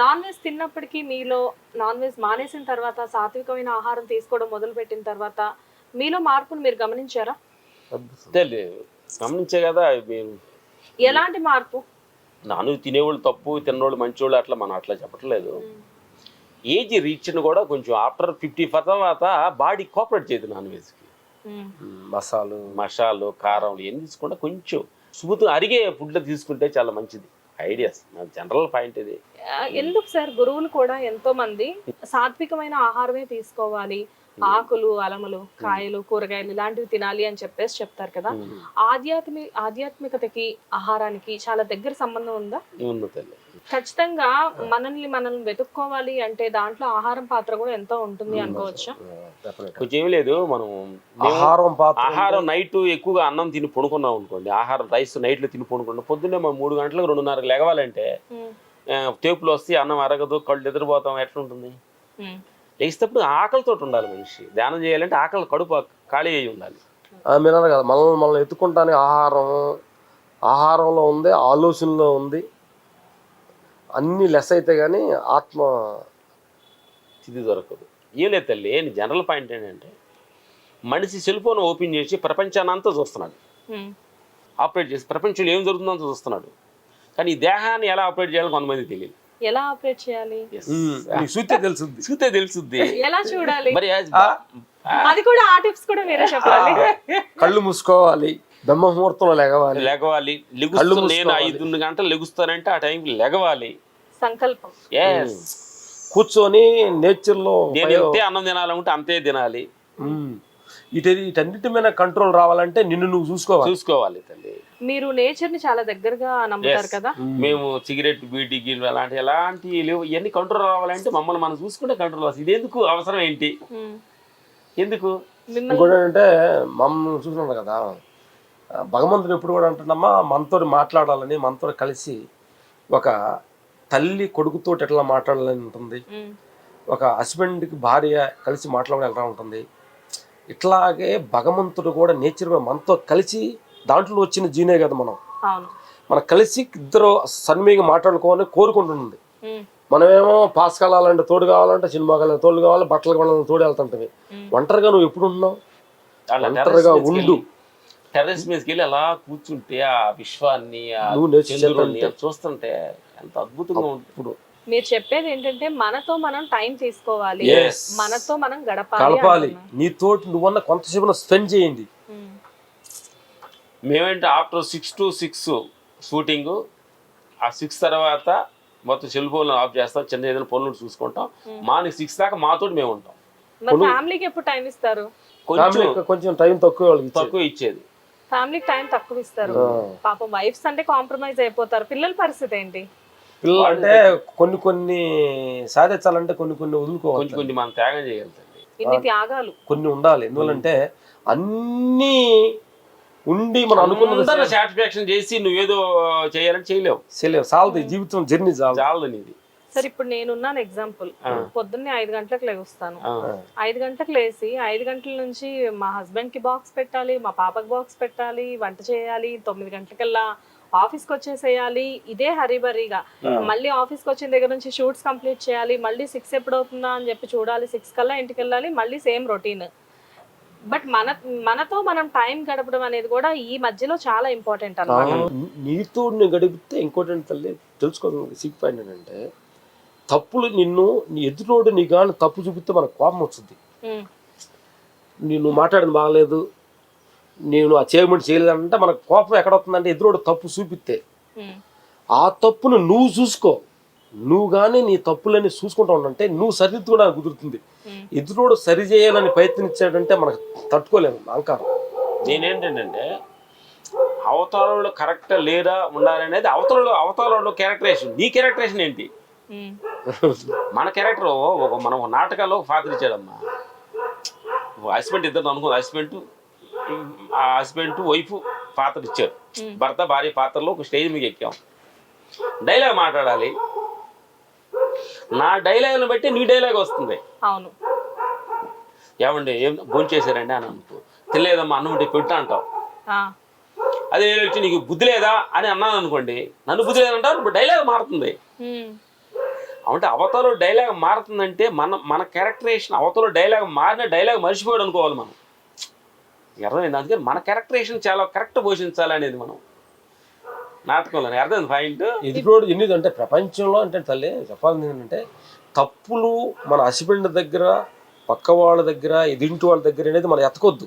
నాన్ వెజ్ తిన్నప్పటికీ మీలో నాన్ వెజ్ మానేసిన తర్వాత సాత్వికమైన ఆహారం తీసుకోవడం మొదలు పెట్టిన తర్వాత మీలో మార్పును మీరు గమనించారా? గమనించే కదా. ఎలాంటి మార్పు? నాన్ వెజ్ తినేవాళ్ళు తప్పు, తిన్నోళ్ళు మంచోళ్ళు అట్లా మనం అట్లా చెప్పట్లేదు. ఏజ్ రీచ్ కూడా కొంచెం ఆఫ్టర్ 50 తర్వాత బాడీ కోఆపరేట్ చేయదు నాన్ వెజ్కి. మసాలు కారం ఇవన్నీ తీసుకుంటే కొంచెం సుబుతు అరిగే ఫుడ్ తీసుకుంటే చాలా మంచిది. ఐడియాస్ నా జనరల్ పాయింట్ ఇది. ఎందుకు సార్ గురువులు కూడా ఎంతో మంది సాత్వికమైన ఆహారమే తీసుకోవాలి, ఆకులు అలములు కాయలు కూరగాయలు ఇలాంటివి తినాలి అని చెప్పేసి చెప్తారు కదా. ఆధ్యాత్మికతకి ఆహారానికి చాలా దగ్గర సంబంధం ఉందా? ఖచ్చితంగా మనల్ని వెతుక్కోవాలి అంటే దాంట్లో ఆహారం పాత్ర కూడా ఎంతో ఉంటుంది అనుకోవచ్చా? కొంచెం ఏమి లేదు, మనం ఆహారం నైట్ ఎక్కువగా అన్నం తిని పడుకున్నాం అనుకోండి, ఆహారం రైస్ నైట్లో తిని పడుకున్నాం, పొద్దున్నే మనం 3 గంటలకు 2:30 లేవాలంటే తేపులు వస్తే అన్నం అరగదు, కళ్ళు ఎదురుపోతాం, ఎట్లా ఉంటుంది? లేచినప్పుడు ఆకలితో ఉండాలి మనిషి. ధ్యానం చేయాలంటే ఆకలి కడుపు ఖాళీ అయ్యి ఉండాలి. మీరు కదా మనం ఎత్తుకుంటానే ఆహారంలో ఉంది, ఆలోచనలో ఉంది, అన్ని లెస్ అయితే కానీ ఆత్మ తిది దొరకదు. ఏం లేదు తల్లి, జనరల్ పాయింట్ ఏంటంటే మనిషి సెల్ ఫోన్ ఓపెన్ చేసి ప్రపంచాన్ని అంతా చూస్తున్నాడు, ఆపరేట్ చేసి ప్రపంచంలో ఏం జరుగుతుందో అంతా చూస్తున్నాడు. కానీ ఈ దేహాన్ని ఎలా ఆపరేట్ చేయాలో కొంతమంది తెలియదు. ఎలా ఆపరేట్ చేయాలి? చూస్తే తెలుస్తుంది. ఎలా చూడాలి? మరి అది కూడా ఆ టిప్స్ కూడా మీరే చెప్పాలి. కళ్ళు మూసుకోవాలి, బ్రహ్మ ముహూర్తంలో లెగవాలి. నేను 5 గంటలు లెగుస్తానంటే ఆ టైంకి లెగవాలి. సంకల్పం. కూర్చొని నేచర్ లో నేను ఎంతే అన్నం తినాలంటే అంతే తినాలి. వీటన్నిటి మీద కంట్రోల్ రావాలంటే నిన్ను నువ్వు చూసుకోవాలి తల్లి. మీరు నేచర్ ని చాలా దగ్గరగా నమ్ముతారు కదా. మేము సిగరెట్ బీటీ గిల్ ఎలాంటి లేవు, ఇవన్నీ కంట్రోల్ రావాలంటే మమ్మల్ని మనం చూసుకుంటే కంట్రోల్ వస్తుంది. ఇది ఎందుకు అవసరం ఏంటి? ఎందుకు ఇంకోటి అంటే మమ్మల్ని చూస్తున్నాడు కదా భగవంతుడు ఎప్పుడు కూడా అంటున్నామా, మనతో మాట్లాడాలని, మనతో కలిసి ఒక తల్లి కొడుకుతో ఎట్లా మాట్లాడాలని ఉంటుంది, ఒక హస్బెండ్కి భార్య కలిసి మాట్లాడాలని ఎలా ఉంటుంది, ఇట్లాగే భగవంతుడు కూడా నేచర్ మనతో కలిసి దాంట్లో వచ్చిన జీనే కదా మనం కలిసి ఇద్దరు సన్మీగా మాట్లాడుకోవాలని కోరుకుంటుంది. మనమేమో పాస్ కావాలంటే తోడు కావాలంటే, సినిమా కావాలంటే తోడు కావాలి, బట్టలు కావాలంటే తోడు వెళ్తుంటవి. ఒంటరిగా నువ్వు ఎప్పుడు ఉన్నావు? ఒంటరిగా ఉండు. టెర్రస్ మీదకి వెళ్ళి అలా కూర్చుంటే ఆ విశ్వాన్ని చూస్తుంటే ఎంత అద్భుతంగా ఉంటుంది. ఇప్పుడు మీరు చెప్పేది ఏంటంటే మనతో మనం టైం తీసుకోవాలి, మనతో మనం గడపాలి. నీతో నువ్వన్న కొంతసేపు స్పెండ్ చేయండి. మేమేంటే ఆఫ్టర్ 6 to 6 షూటింగ్, ఆ 6 తర్వాత మొత్తం సెల్ ఫోన్ ఆఫ్ చేస్తాం, చిన్న ఏదైనా పనులు చూసుకుంటాం. మార్నింగ్ 6 దాకా మాతోటి మేము ఉంటాం. ఫ్యామిలీకి ఎప్పుడు టైం ఇస్తారు? కొంచెం టైం తక్కువ ఇచ్చేది. ఫ్యామిలీకి టైం తక్కువ ఇస్తారు. పాపం వైఫ్స్ అంటే కాంప్రమైజ్ అయిపోతారు. పిల్లల పరిస్థితి ఏంటి? పిల్లలు అంటే కొన్ని సాధించాలంటే కొన్ని వదులుకోవాలి, కొన్ని మనం త్యాగం చేయగలుగుతాం. ఇన్ని త్యాగాలు కొన్ని ఉండాలి. ఎందుకంటే అన్ని ఉండి మనం అనుకున్న సాటిస్ఫాక్షన్ చేసి నువ్వేదో చేయాలని చేయలేవు. చాలదు, జీవితం జర్నీ చాలదు నీది. సరే ఇప్పుడు నేనున్నాను ఎగ్జాంపుల్, పొద్దున్నే 5 గంటలకు లేస్తాను. 5 గంటలకు లేసి 5 గంటల నుంచి మా హస్బెండ్ కి బాక్స్ పెట్టాలి, మా పాపకి బాక్స్ పెట్టాలి, వంట చేయాలి, 9 గంటలకల్లా ఆఫీస్కి వచ్చేసేయాలి. ఇదే హరిబరిగా మళ్ళీ ఆఫీస్కి వచ్చిన దగ్గర నుంచి షూట్స్ కంప్లీట్ చేయాలి, మళ్ళీ 6 ఎప్పుడు అవుతుందా అని చెప్పి చూడాలి, 6 కల్లా ఇంటికి వెళ్ళాలి, మళ్ళీ సేమ్ రొటీన్. బట్ మనతో మనం టైం గడపడం అనేది కూడా ఈ మధ్యలో చాలా ఇంపార్టెంట్ అన్నమాట. నీతో గడిపితే ఇంపార్టెంట్ తల్లి తెలుసుకోవాలి. సిక్ పాయింట్ ఏంటంటే తప్పులు నీ ఎదురోడు నీ కానీ తప్పు చూపిస్తే మనకు కోపం వస్తుంది. నువ్వు మాట్లాడింది బాగలేదు, నేను ఆ చేయమంటే చేయలేదంటే మనకు కోపం ఎక్కడ వస్తుందంటే ఎదురోడు తప్పు చూపిస్తే ఆ తప్పును నువ్వు చూసుకో. నువ్వు కానీ నీ తప్పులని చూసుకుంటా ఉండంటే నువ్వు సరిదిద్దుకోవడానికి కుదురుతుంది. ఎదురోడు సరి చేయాలని ప్రయత్నించాడంటే మనకు తట్టుకోలేము అహంకారం. నేనేంటంటే అవతారంలో కరెక్ట్ లేదా ఉండాలనేది అవతారంలో క్యారెక్టరేషన్. నీ క్యారెక్టరేషన్ ఏంటి? మన క్యారెక్టర్ మనం నాటకాల్లో ఫాదర్ ఇచ్చాడమ్మా. హస్బెండ్ ఇద్దరు అనుకో, హస్బెండ్ వైఫ్ పాత్ర ఇచ్చారు, భర్త భార్య పాత్రలో ఒక స్టేజ్ మీకు ఎక్కాం, డైలాగ్ మాట్లాడాలి. నా డైలాగ్ని బట్టి నీ డైలాగ్ వస్తుంది. అవును. ఏమండి ఏం భోంచేశారండి అని అనుకో, తెలియదమ్మా అన్నం ఉంటే పెట్టు అంటావు. ఆ, అదే వచ్చి నీకు బుద్ధి లేదా అని అన్నాను అనుకోండి, నన్ను బుద్ధి లేదంటావు, ఇప్పుడు డైలాగ్ మారుతుంది. ఉమ్, అంటే అవతల డైలాగ్ మారుతుందంటే మన క్యారెక్టరేషన్ అవతల డైలాగ్ మారిన డైలాగ్ మర్చిపోయాడు అనుకోవాలి మనం. అర్థమైంది? అందుకని మన క్యారెక్టరేషన్ చాలా కరెక్ట్ పోషించాలి అనేది మనం నాటకంలో. అర్థమైంది పాయింట్? ఎదుటోడు ఎన్ని అంటే ప్రపంచంలో అంటే తల్లి చెప్పాల్సింది ఏంటంటే తప్పులు మన హస్బెండ్ దగ్గర, పక్క వాళ్ళ దగ్గర, ఎదుటి వాళ్ళ దగ్గర అనేది మనం ఎత్తకొద్దు.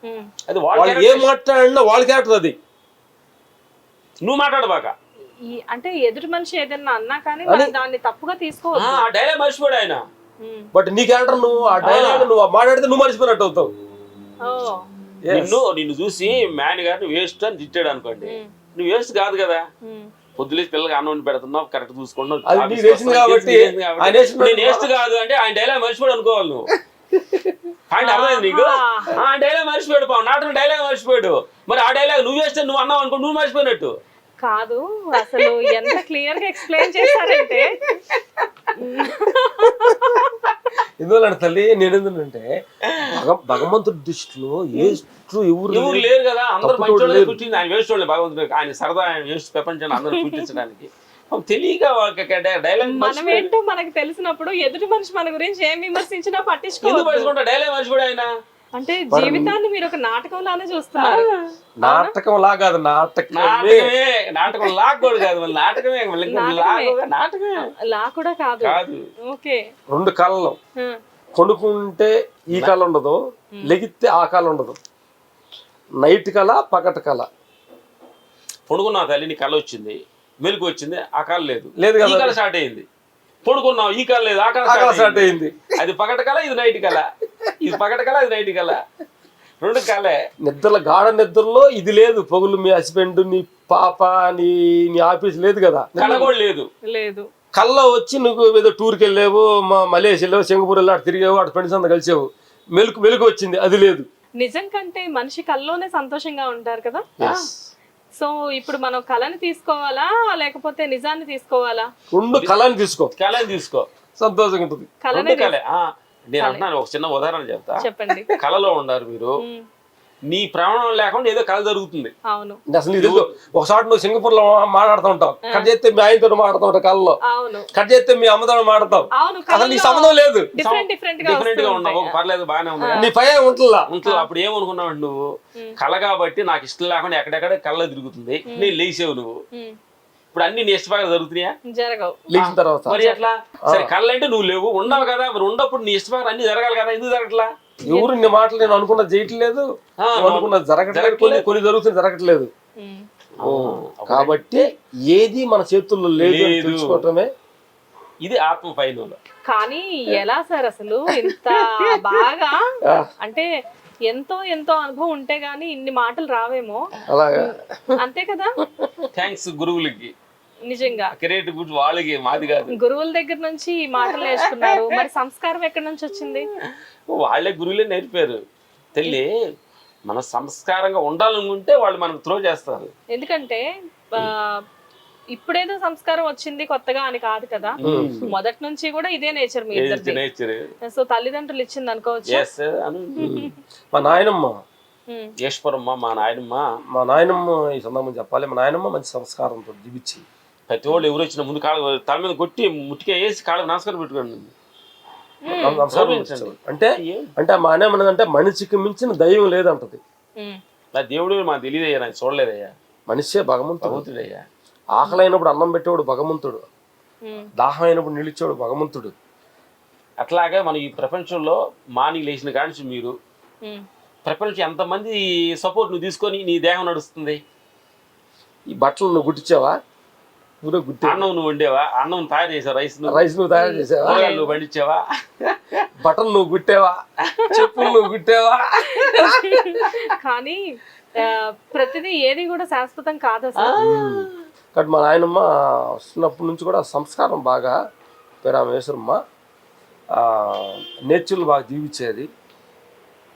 ఉమ్. అది వాళ్ళు ఏం మాట్లాడినా వాళ్ళ క్యారెక్టర్ అది, నువ్వు మాట్లాడబాక. అంటే ఎదుటి మనిషి ఏదన్నా అన్నా కానీ మనం దాన్ని తప్పుగా తీసుకోవద్దు. ఆ డైలాగ్ మర్చిపోయాడు ఆయన. ఉమ్. బట్ నీ క్యారెక్టర్ నువ్వు ఆ డైలాగ్ నువ్వు మాట్లాడితే నువ్వు మర్చిపోయినట్టు అవుతావు. ఓ, నిన్ను చూసి మ్యాన్ గారిని వేస్ట్ అని తిట్టాడు అనుకోండి, నువ్వు వేస్ట్ కాదు కదా. ఉమ్. పొద్దులేసి పిల్లలకి అన్నం వండి పెడుతున్నావు, కరెక్ట్ చూసుకుంటున్నావు, అది నీ రేషన్ కాబట్టి నేను వేస్ట్ కాదు అంటే ఆయన డైలాగ్ మర్చిపోయాడు అనుకోవాలి నువ్వు. పాయింట్ అర్థమైంది నీకు? ఆ డైలాగ్ మర్చిపోయాడు, నాటకం డైలాగ్ మర్చిపోయాడు. మరి ఆ డైలాగ్ నువ్వు వేస్తే నువ్వు అన్నావు అనుకో, నువ్వు మర్చిపోయినట్టు కాదు. అసలు ఎంత క్లియర్ గా ఎక్స్ప్లెయిన్ చేశారంటే. ఎందువల్ల తల్లి నేను ఎందుకంటే భగవంతుడి దృష్టిలో ఎవరు లేరు కదా, అందరూ మంచి కూర్చుంది. ఆయన వేస్ట్ వాళ్ళే భగవంతుడు, ఆయన సరదా ఆయన వేస్ట్ ప్రపంచాన్ని అందరూ కూర్చించడానికి తెలియక డైలాగ్ మనం ఏంటో మనకు తెలిసినప్పుడు ఎదుటి మనిషి మన గురించి ఏం విమర్శించినా ఎందుకు పట్టించుకుంటా డైలాగ్ మర్చిపోయాడు ఆయన. అంటే జీవితాన్ని మీరు ఒక నాటకంలానే చూస్తున్నారు. నాటకం లా కాదు, నాటకమే. నాటకం లాగోడు కాదు, మళ్ళీ నాటకమే. నాటకమే లా కూడా కాదు. ఓకే. రెండు కాలంలో కొనుక్కుంటే ఈ కళ ఉండదు, లెగిస్తే ఆ కళ ఉండదు. నైట్ కళ, పగట కళ. పడుకున్నావు తల్లి, నీ కళ వచ్చింది, మెలకు వచ్చింది, ఆ కళ లేదు. ఈ కళ స్టార్ట్ అయింది. పడుకున్నావు, ఈ కళ లేదు, ఆ కళ స్టార్ట్ అయింది. అది పగట కళ, ఇది నైట్ కళ. ఇది పగట కళ, ఇది నైట్ కళ. రెండు కళే. నిద్రలో గాఢ నిద్రలో ఇది లేదు, పగులు మీ హస్బెండ్, నీ పాప, నీ ఆఫీస్ లేదు కదా, కళ కూడా లేదు. లేదు. కళ్ళలో వచ్చి నువ్వు ఏదో టూర్కి వెళ్ళావు, మలేషియా వెళ్ళావు, సింగపూర్ వెళ్ళావు, అటు తిరిగావు, అటు ఫ్రెండ్స్ అంతా కలిసావు, మెలకు వచ్చింది, అది లేదు. నిజం కంటే మనిషి కల్లోనే సంతోషంగా ఉంటారు కదా. సో ఇప్పుడు మనం కళని తీసుకోవాలా లేకపోతే నిజాన్ని తీసుకోవాలా? రెండు కళని తీసుకో, సంతోషంగా ఉంటుంది. నేను అంటున్నాను, ఒక చిన్న ఉదాహరణ చెప్తా. చెప్పండి. కళలో ఉన్నారు మీరు, నీ ప్రాణం లేకుండా ఏదో కళ జరుగుతుంది. అవును. అసలు ఇది ఒకసారి నువ్వు సింగపూర్ లో మాట్లాడుతూ ఉంటావు, కట్ చేస్తే మీ ఆయనతో మాట్లాడుతూ ఉంటావు కళ్ళలో, కట్ చేస్తే మీ అమ్మతో మాట్లాడతావు, అసలు నీ సంబంధం లేదు, డిఫరెంట్ గా ఉన్నావు, పర్లేదు బాగానే ఉంది, నీ పై ఉంటుందా. అప్పుడు ఏమనుకున్నావు నువ్వు, కళ కాబట్టి నాకు ఇష్టం లేకుండా ఎక్కడెక్కడ కళ్ళ తిరుగుతుంది, నేను లేచావు నువ్వు. ఇప్పుడు అన్ని నీ ఇష్టపగా జరుగుతున్నాయా? జరగవు. లేచిన తర్వాత మరి ఎట్లా? సరే కళ్ళ అంటే నువ్వు లేవు, ఉండవు కదా, మరి ఉన్నప్పుడు నీ ఇష్టపగా అన్ని జరగాలి కదా, ఎందుకు జరగట్లా? ఎవరు నీ మాటలు నేను అనుకున్నది చేయట్లేదు, అనుకున్నది జరగట్లేదు, కొన్ని జరుగుతుంది జరగట్లేదు. కాబట్టి ఏది మన చేతుల్లో లేదు తెలుసుకోవటమే ఇది ఆత్మ పైన. కానీ ఎలా సార్ అసలు ఇంత బాగా అంటే ఎంతో అనుభవం ఉంటే గానీ ఇన్ని మాటలు రావేమో. అలాగా అంతే కదా. థ్యాంక్స్ గురువులకి, నిజంగా క్రెడిట్ గుడ్ వాళ్ళకి, మాది కాదు. గురువుల దగ్గర నుంచి ఈ మాటలు నేర్చుకున్నారు. మరి సంస్కారం ఎక్కడి నుంచి వచ్చింది? వాళ్ళే గురువులే నేర్పారు. తెల్లి మన సంస్కారంగా ఉండాలనుకుంటే వాళ్ళు మనకు త్రో చేస్తారు. ఎందుకంటే ఇప్పుడేదో సంస్కారం వచ్చింది కొత్తగా అని కాదు కదా, మొదటి నుంచి కూడా ఇదే నేచర్ మీ ఇద్దరిది. సో తల్లిదండ్రులు ఇచ్చింది అనుకోవచ్చు. మా నాయనమ్మ ఈశ్వరమ్మ, మా నాయనమ్మ ఈ సందర్భం చెప్పాలి, మా నాయనమ్మ మంచి సంస్కారంతో జీవించి ప్రతి వాళ్ళు ఎవరు వచ్చిన ముందు కాళ్ళు తల మీద కొట్టి ముట్టిగా వేసి కాళ్ళకి నమస్కారం పెట్టుకోండి. అంటే అంటే మా నాయనమ్మ అంటే మనిషికి మించిన దైవం లేదంటది. దేవుడు మాకు తెలియదయ్యా, నాకు చూడలేదయ్యా. మనిషే భగవంతుడయ్యా. ఆకలి అయినప్పుడు అన్నం పెట్టేవాడు భగవంతుడు, దాహం అయినప్పుడు నిలిచేవాడు భగవంతుడు. అట్లాగే మనం ఈ ప్రపంచంలో మార్నింగ్ లేచిన కాడి మీరు ప్రపంచం ఎంతమంది సపోర్ట్ నువ్వు తీసుకొని నీ దేహం నడుస్తుంది. ఈ బట్టలు నువ్వు గుట్టించావా? అన్నం నువ్వు వండేవా? అన్నం తయారు చేసావు, రైస్ నువ్వు తయారు చేసావా? నువ్వు పండించావా? బట్టలు నువ్వు గుట్టావా? చెప్పులు నువ్వు గుట్టావా? కానీ ప్రతిదీ ఏది కూడా శాశ్వతం కాదు అసలు. కాబట్టి మా నాయనమ్మ వస్తున్నప్పటి నుంచి కూడా సంస్కారం బాగా, పేరామేశ్వరమ్మ నేర్చులు బాగా జీవించేది.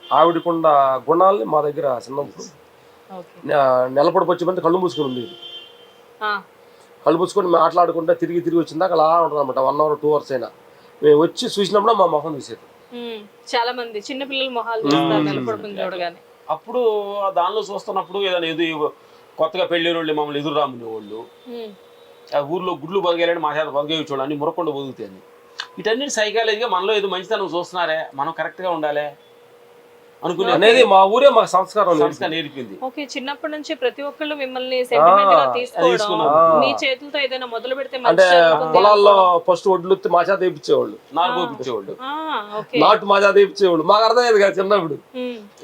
ఆవిడకున్న గుణాలని మా దగ్గర చిన్నప్పుడు ఓకే. నెలపడికి వచ్చేమంటే కళ్ళు మూసుకొని ఉండేది. ఆ, కళ్ళు మూసుకొని మాట్లాడుకుంటా తిరిగి వచ్చిందాక అలా ఉంటుంది అనమాట. 1 hour 2 hours అయినా మేము వచ్చి చూసినప్పుడు మా మొహం చూసేది. చాలా మంది చిన్న పిల్లల మొహాలు చూస్తారు నిలబడుకుని చూడగానే. అప్పుడు దానిలో చూస్తున్నప్పుడు ఏదైనా కొత్తగా పెళ్లి వాళ్ళు మమ్మల్ని ఎదురు రామునే వాళ్ళు, ఆ ఊర్లో గుడ్లు బతికేయాలని మా చేత బతికే చూడాలి, అన్ని మురకుండా బతుకుతాయని. వీటన్నిటి సైకాలజీగా మనలో ఏదో మంచితనం చూస్తున్నారే, మనం కరెక్ట్గా ఉండాలి అనుకునే అనేది మా ఊరే మాకు సంస్కారం నేర్పింది. ఓకే, చిన్నప్పటి నుంచి ప్రతి ఒక్కళ్ళు మిమ్మల్ని సెంటిమెంట్ గా తీసుకోవడం, మీ చేతులతో ఏదైనా మొదలు పెడితే అంటే మంచి జరుగుతుంది పొలాల్లో ఫస్ట్ ఒడ్లు మా చేత వేయించేవాళ్ళు, నారు పోపించేవాళ్ళు, ఓకే. నాటు మా చేత వేయించేవాళ్ళు. మాకు అర్థమయ్యేది కాదు చిన్నప్పుడు.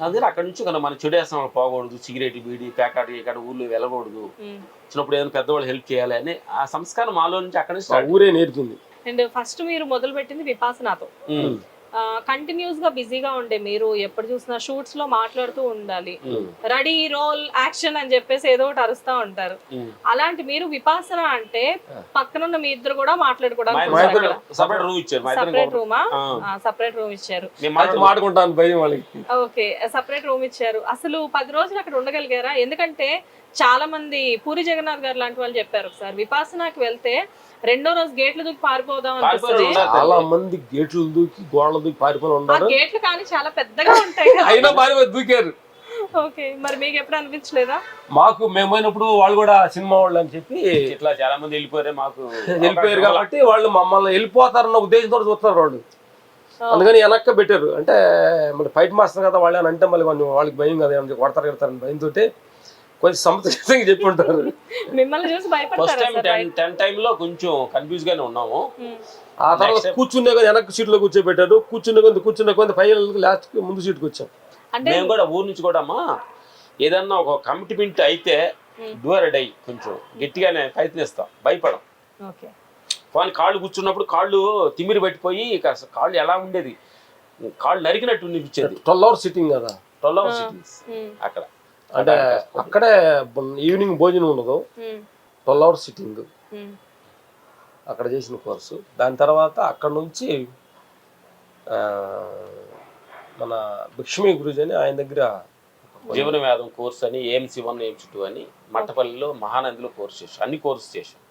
అదే అక్కడ నుంచి కదా మన చెడు వేస్తాం పోకూడదు, సిగరెట్ బీడి ప్యాకెట్ ఇక్కడ ఊళ్ళో వెళ్ళకూడదు, చిన్నప్పుడు ఏదైనా పెద్దవాళ్ళు హెల్ప్ చేయాలి అని ఆ సంస్కారం మాలో నుంచి అక్కడ నుంచి ఊరే నేర్పింది. అండ్ ఫస్ట్ మీరు మొదలు పెట్టింది విపాసనతో. కంటిన్యూస్ గా బిజీగా ఉండే మీరు ఎప్పుడు చూసినా షూట్స్ లో మాట్లాడుతూ ఉండాలి, రెడీ రోల్ యాక్షన్ అని చెప్పేసి ఏదో ఒకటి అరుస్తా ఉంటారు. అలాంటి మీరు విపాసన అంటే పక్కనున్న మీ ఇద్దరు కూడా మాట్లాడుకోవడానికి సపరేట్ రూమ్ ఇచ్చారు. సపరేట్ రూమా? సపరేట్ రూమ్ ఇచ్చారు. మాట్లాడుకుంటాను భయం వాళ్ళకి. ఓకే, సపరేట్ రూమ్ ఇచ్చారు. అసలు 10 రోజులు అక్కడ ఉండగలిగారా? ఎందుకంటే చాలా మంది పూరి జగన్నాథ్ గారు లాంటి వాళ్ళు చెప్పారు ఒకసారి విపాసనకి వెళ్తే 2వ రోజు గేట్లు దూకి పారిపోదాం అనిపిస్తుంది. చాలా మంది గేట్లు దూకి గోడలు దూకి పారిపోయి ఉన్నారు. గేట్లు కానీ చాలా పెద్దగా ఉంటాయి అయినా పారిపోయి దూకారు. ఓకే, మరి మీకు ఎప్పుడు అనిపించలేదా? మాకు మేము పోయినప్పుడు వాళ్ళు కూడా సినిమా వాళ్ళు అని చెప్పి ఇట్లా చాలా మంది వెళ్ళిపోయారు, మాకు వెళ్ళిపోయారు కాబట్టి వాళ్ళు మమ్మల్ని వెళ్ళిపోతారన్న ఉద్దేశంతో చూస్తున్నారు వాళ్ళు. అందుకని వెనక్క పెట్టారు. అంటే మళ్ళీ ఫైట్ మాస్టర్ కదా వాళ్ళు అని అంటే మళ్ళీ వాళ్ళకి భయం కదా, కొడతారు కడతారని భయంతో కొంచెం సమర్థంగా చెప్పి ఉంటారు. మిమ్మల్ని చూసి భయపడతారా? 10 టైంలో కొంచెం కన్ఫ్యూజ్ గానే ఉన్నాము. ఆ తర్వాత కూర్చునే కొద్ది వెనక్కి సీట్లో కూర్చోబెట్టారు. కూర్చునే కొద్ది ఫైనల్ లాస్ట్ ముందు సీట్కి వచ్చాం. మేము కూడా ఊరు నుంచి కూడా అమ్మా ఏదన్నా ఒక కమిట్మెంట్ అయితే డూరెడ్ అయ్యి కొంచెం గట్టిగానే ప్రయత్నిస్తాం, భయపడం. కానీ కాళ్ళు కూర్చున్నప్పుడు కాళ్ళు తిమ్మిరి పట్టిపోయి కాళ్ళు ఎలా ఉండేది, కాళ్ళు నరికినట్టు అనిపించేది. 12 hours సిట్టింగ్ కదా, 12 hours సిట్టింగ్స్ అక్కడ. అంటే అక్కడే ఈవినింగ్ భోజనం ఉండదు, 12 hours సిట్టింగ్ అక్కడ చేసిన కోర్సు. దాని తర్వాత అక్కడ నుంచి మన భిక్షమి గురుజీ అని ఆయన దగ్గర జీవన వేదం కోర్స్ అని AMC 1 AMC 2 అని మట్టపల్లిలో మహానందిలో కోర్స్ చేసాం, అన్ని కోర్సు చేసాం.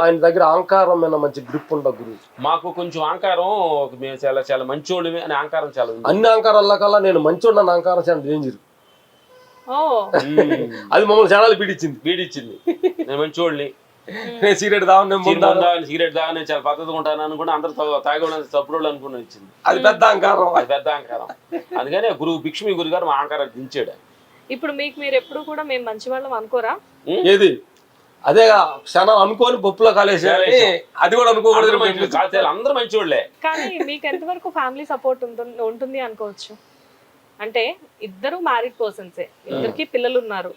ఆయన దగ్గర అహంకారం మీద మంచి గ్రిప్ ఉండదు గురువు. మాకు కొంచెం అహంకారం, మేము చాలా చాలా మంచోళ్ళమే అని అహంకారం చాలా ఉంది. అన్ని అహంకారాల కల్లా నేను మంచోడు అన్న అహంకారం చాలా డేంజర్. అది మమ్మల్ని చాలా బీడిచ్చింది. నేను మంచోళ్ళని, సిగరెట్ సిగరెట్ తాగని చాలా పద్ధతిగా ఉంటాను అనుకుంటే అందరూ తాగడానికి తప్పుడు అనుకుని ఇచ్చింది. అది పెద్ద అహంకారం. అందుకనే భిక్షమి గురు గారు మా అహంకారాన్ని దించాడు. ఇప్పుడు మీకు మీరు ఎప్పుడు కూడా మేము మంచి వాళ్ళం అనుకోరా? ఏది అదే క్షణం అనుకోని పప్పులో కాలేసేయాలి, అది కూడా అనుకోకూడదు. అందరూ మంచివాళ్లే. కానీ మీకు ఎంతవరకు ఫ్యామిలీ సపోర్ట్ ఉంటుంది అనుకోవచ్చు? అంటే ఇద్దరు మ్యారీడ్ పర్సన్సే, ఇద్దరికి పిల్లలు ఉన్నారు,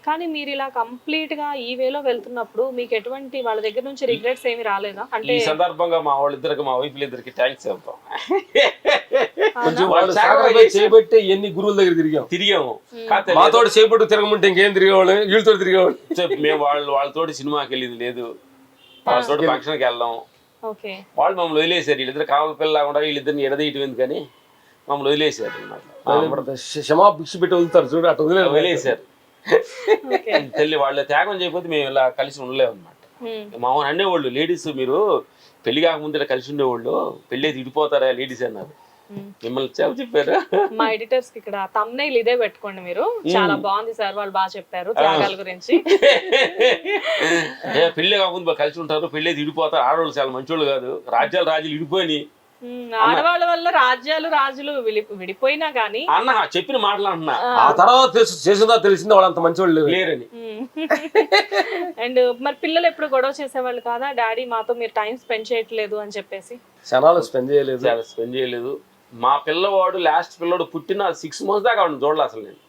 కానీ మీరు ఇలా కంప్లీట్ గా ఈ వేలో వెళ్తున్నప్పుడు మీకు ఎటువంటి వాళ్ళ దగ్గర నుంచి రిగ్రెట్స్ ఏమి రాలేదా? అంటే ఈ సందర్భంగా మా వాళ్ళిద్దరికి, మా వైఫ్ ఇద్దరికి థ్యాంక్స్ చెప్తాం. చేయబట్టి ఎన్ని గురువుల దగ్గర తిరిగాము. మాతో చేయబట్టు తిరగమంటే ఇంకేం తిరిగేవాళ్ళు, వీళ్ళతో తిరిగేవాళ్ళు. మేము వాళ్ళతోటి సినిమాకి వెళ్ళింది లేదు, వాళ్ళతోటి ఫంక్షన్కి వెళ్దాం. వాళ్ళు మమ్మల్ని వదిలేసారు. వీళ్ళిద్దరు కావాలి పిల్లలా కూడా వీళ్ళిద్దరిని ఎడదీయటం ఎందుకని మమ్మల్ని వదిలేసారు. క్షమా భిక్ష పెట్టి వదులుతారు చూడు, అటు వదిలేసారు. తల్లి వాళ్ళు త్యాగం చేయకపోతే మేము ఇలా కలిసి ఉండలేము అనమాట. మామూలు అనేవాళ్ళు లేడీస్, మీరు పెళ్లి కాకముందు కలిసి ఉండేవాళ్ళు, పెళ్ళి అయితే ఇడిపోతారా లేడీస్ అన్నారు. మిమ్మల్ని చెప్పారు మా ఎడిటర్స్ కి ఇక్కడ థంబ్నెయిల్ ఇదే పెట్టుకోండి మీరు, చాలా బాగుంది సార్, వాళ్ళు బాగా చెప్పారు త్యాగాల గురించి. పెళ్లి కాకముందు కలిసి ఉంటారు, పెళ్లి అయితే ఇడిపోతారు. ఆడవాళ్ళు చాలా మంచోళ్ళు కాదు, రాజ్యాలు ఇడిపోయి ఆడవాళ్ళ వల్ల రాజులు విడిపోయినా గానీ అన్న చెప్పిన మాటలు అంటున్నా. ఆ తర్వాత చేసిందా తెలిసిందా వాళ్ళు అంత మంచి వాళ్ళు లేరని. అండ్ మరి పిల్లలు ఎప్పుడు గొడవ చేసేవాళ్ళు కాదా, డాడీ మాతో మీరు టైం స్పెండ్ చేయట్లేదు అని చెప్పేసి? క్షణాలు స్పెండ్ చేయలేదు. మా పిల్లవాడు లాస్ట్ పిల్లవాడు పుట్టిన 6 months దాకా చూడలే అసలు. నేను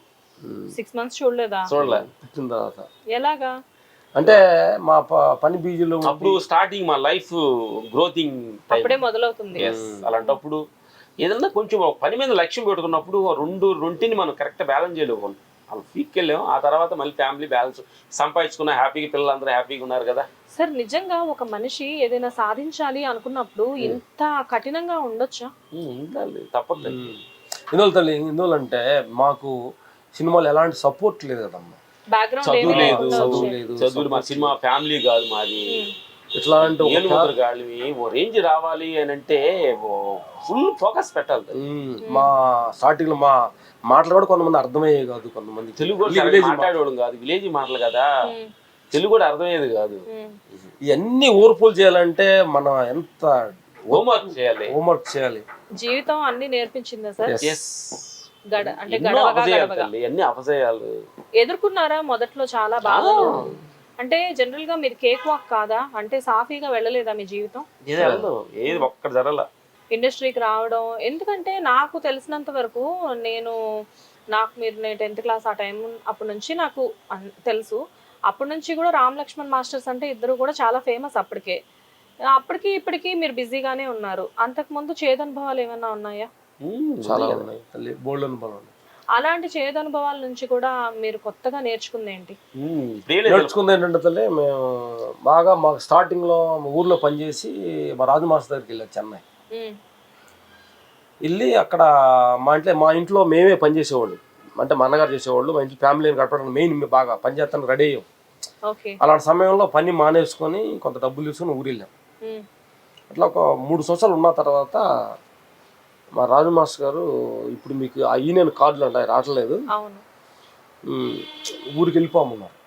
6 months చూడలేదా? పుట్టిన తర్వాత. ఎలాగా అంటే మా పని బీజీలో అప్పుడు స్టార్టింగ్ మా లైఫ్ గ్రోతింగ్ అప్పుడే మొదలవుతుంది. అలాంటప్పుడు ఏదన్నా కొంచెం పని మీద లక్ష్యం పెట్టుకున్నప్పుడు రెండుని మనం కరెక్ట్ బ్యాలెన్స్ చేయలేము. వాళ్ళు పీక్కి వెళ్ళాము, ఆ తర్వాత మళ్ళీ ఫ్యామిలీ బ్యాలెన్స్ సంపాదించుకున్న హ్యాపీగా, పిల్లలందరూ హ్యాపీగా ఉన్నారు కదా. సార్ నిజంగా ఒక మనిషి ఏదైనా సాధించాలి అనుకున్నప్పుడు ఇంత కఠినంగా ఉండొచ్చా? ఉండాలి, తప్పదు. ఎందువల్ల అంటే మాకు సినిమాలు ఎలాంటి సపోర్ట్ లేదు కదమ్మా. బ్యాక్గ్రౌండ్ చదువు ఏమీ లేదు, లేకుండా చదువు వచ్చాయి. లేదు, చదువులు మా సినిమా ఫ్యామిలీ కాదు మాది, ఇట్లాంటి ఒక ఏలుముద్ర గాలివి. ఓ రేంజ్ రావాలి అని అంటే ఫుల్ ఫోకస్ పెట్టాలి తల్లి. మా స్టార్టింగ్ లో మా మాటలు కూడా కొంతమంది అర్థమయ్యేవి కాదు, కొంతమంది తెలుగు కూడా సరిగ్గా మాట్లాడేవాడు కాదు, విలేజ్ మాటలు కదా, తెలుగు కూడా అర్థమయ్యేది కాదు. ఇవన్నీ ఓర్పులు చేయాలంటే మనం ఎంత హోంవర్క్ చేయాలి. హోంవర్క్ చేయాలి. జీవితం అన్ని నేర్పించిందా సార్? ఎస్, అంటే ఎన్నో గడవగా అపజయాలు గడవగా తల్లి, అన్ని అపజయాలు. ఎదుర్కొన్నారా మొదట్లో చాలా బాధలు? అంటే జనరల్ గా మీరు కేక్ వాక్ కాదా, అంటే సాఫీగా వెళ్ళలేదా మీ జీవితం? ఏది వెళ్ళదు, ఏది ఒక్కటి జరగల. ఇండస్ట్రీకి రావడం, ఎందుకంటే నాకు తెలిసినంత వరకు మీరు నేను 10th క్లాస్ ఆ టైం అప్పటి నుంచి నాకు తెలుసు. అప్పటి నుంచి కూడా రామ్ లక్ష్మణ్ మాస్టర్స్ అంటే ఇద్దరు కూడా చాలా ఫేమస్ అప్పటికి ఇప్పటికి మీరు బిజీగానే ఉన్నారు. అంతకుముందు చేదనుభవాలు ఏమైనా ఉన్నాయా? చాలా ఉన్నాయి తల్లి, బోల్డ్ అనుభవం. అలాంటి చేదనుభవాల నుంచి కూడా మీరు కొత్తగా నేర్చుకుంది ఏంటి? నేర్చుకుంది ఏంటంటే తల్లి, మేము బాగా మాకు స్టార్టింగ్ లో ఊర్లో పనిచేసి మా రాజు మాస్టర్ దగ్గరికి వెళ్ళాం చెన్నై. వెళ్ళి అక్కడ మా ఇంట్లో మేమే పనిచేసేవాళ్ళు, అంటే మా అన్నగారు చేసేవాళ్ళు. మా ఇంట్లో ఫ్యామిలీని గడపడానికి మెయిన్ బాగా పనిచేస్తాను రెడీ అయ్యాం. అలాంటి సమయంలో పని మానేసుకొని కొంత డబ్బులు తీసుకొని ఊరు వెళ్ళాం. అట్లా ఒక 3 సంవత్సరాలు ఉన్న తర్వాత మా రాజు మాస్టర్ గారు, ఇప్పుడు మీకు ఆ యూనియన్ కార్డులు అంటే రావట్లేదు, ఊరికి వెళ్ళిపోమన్నారు.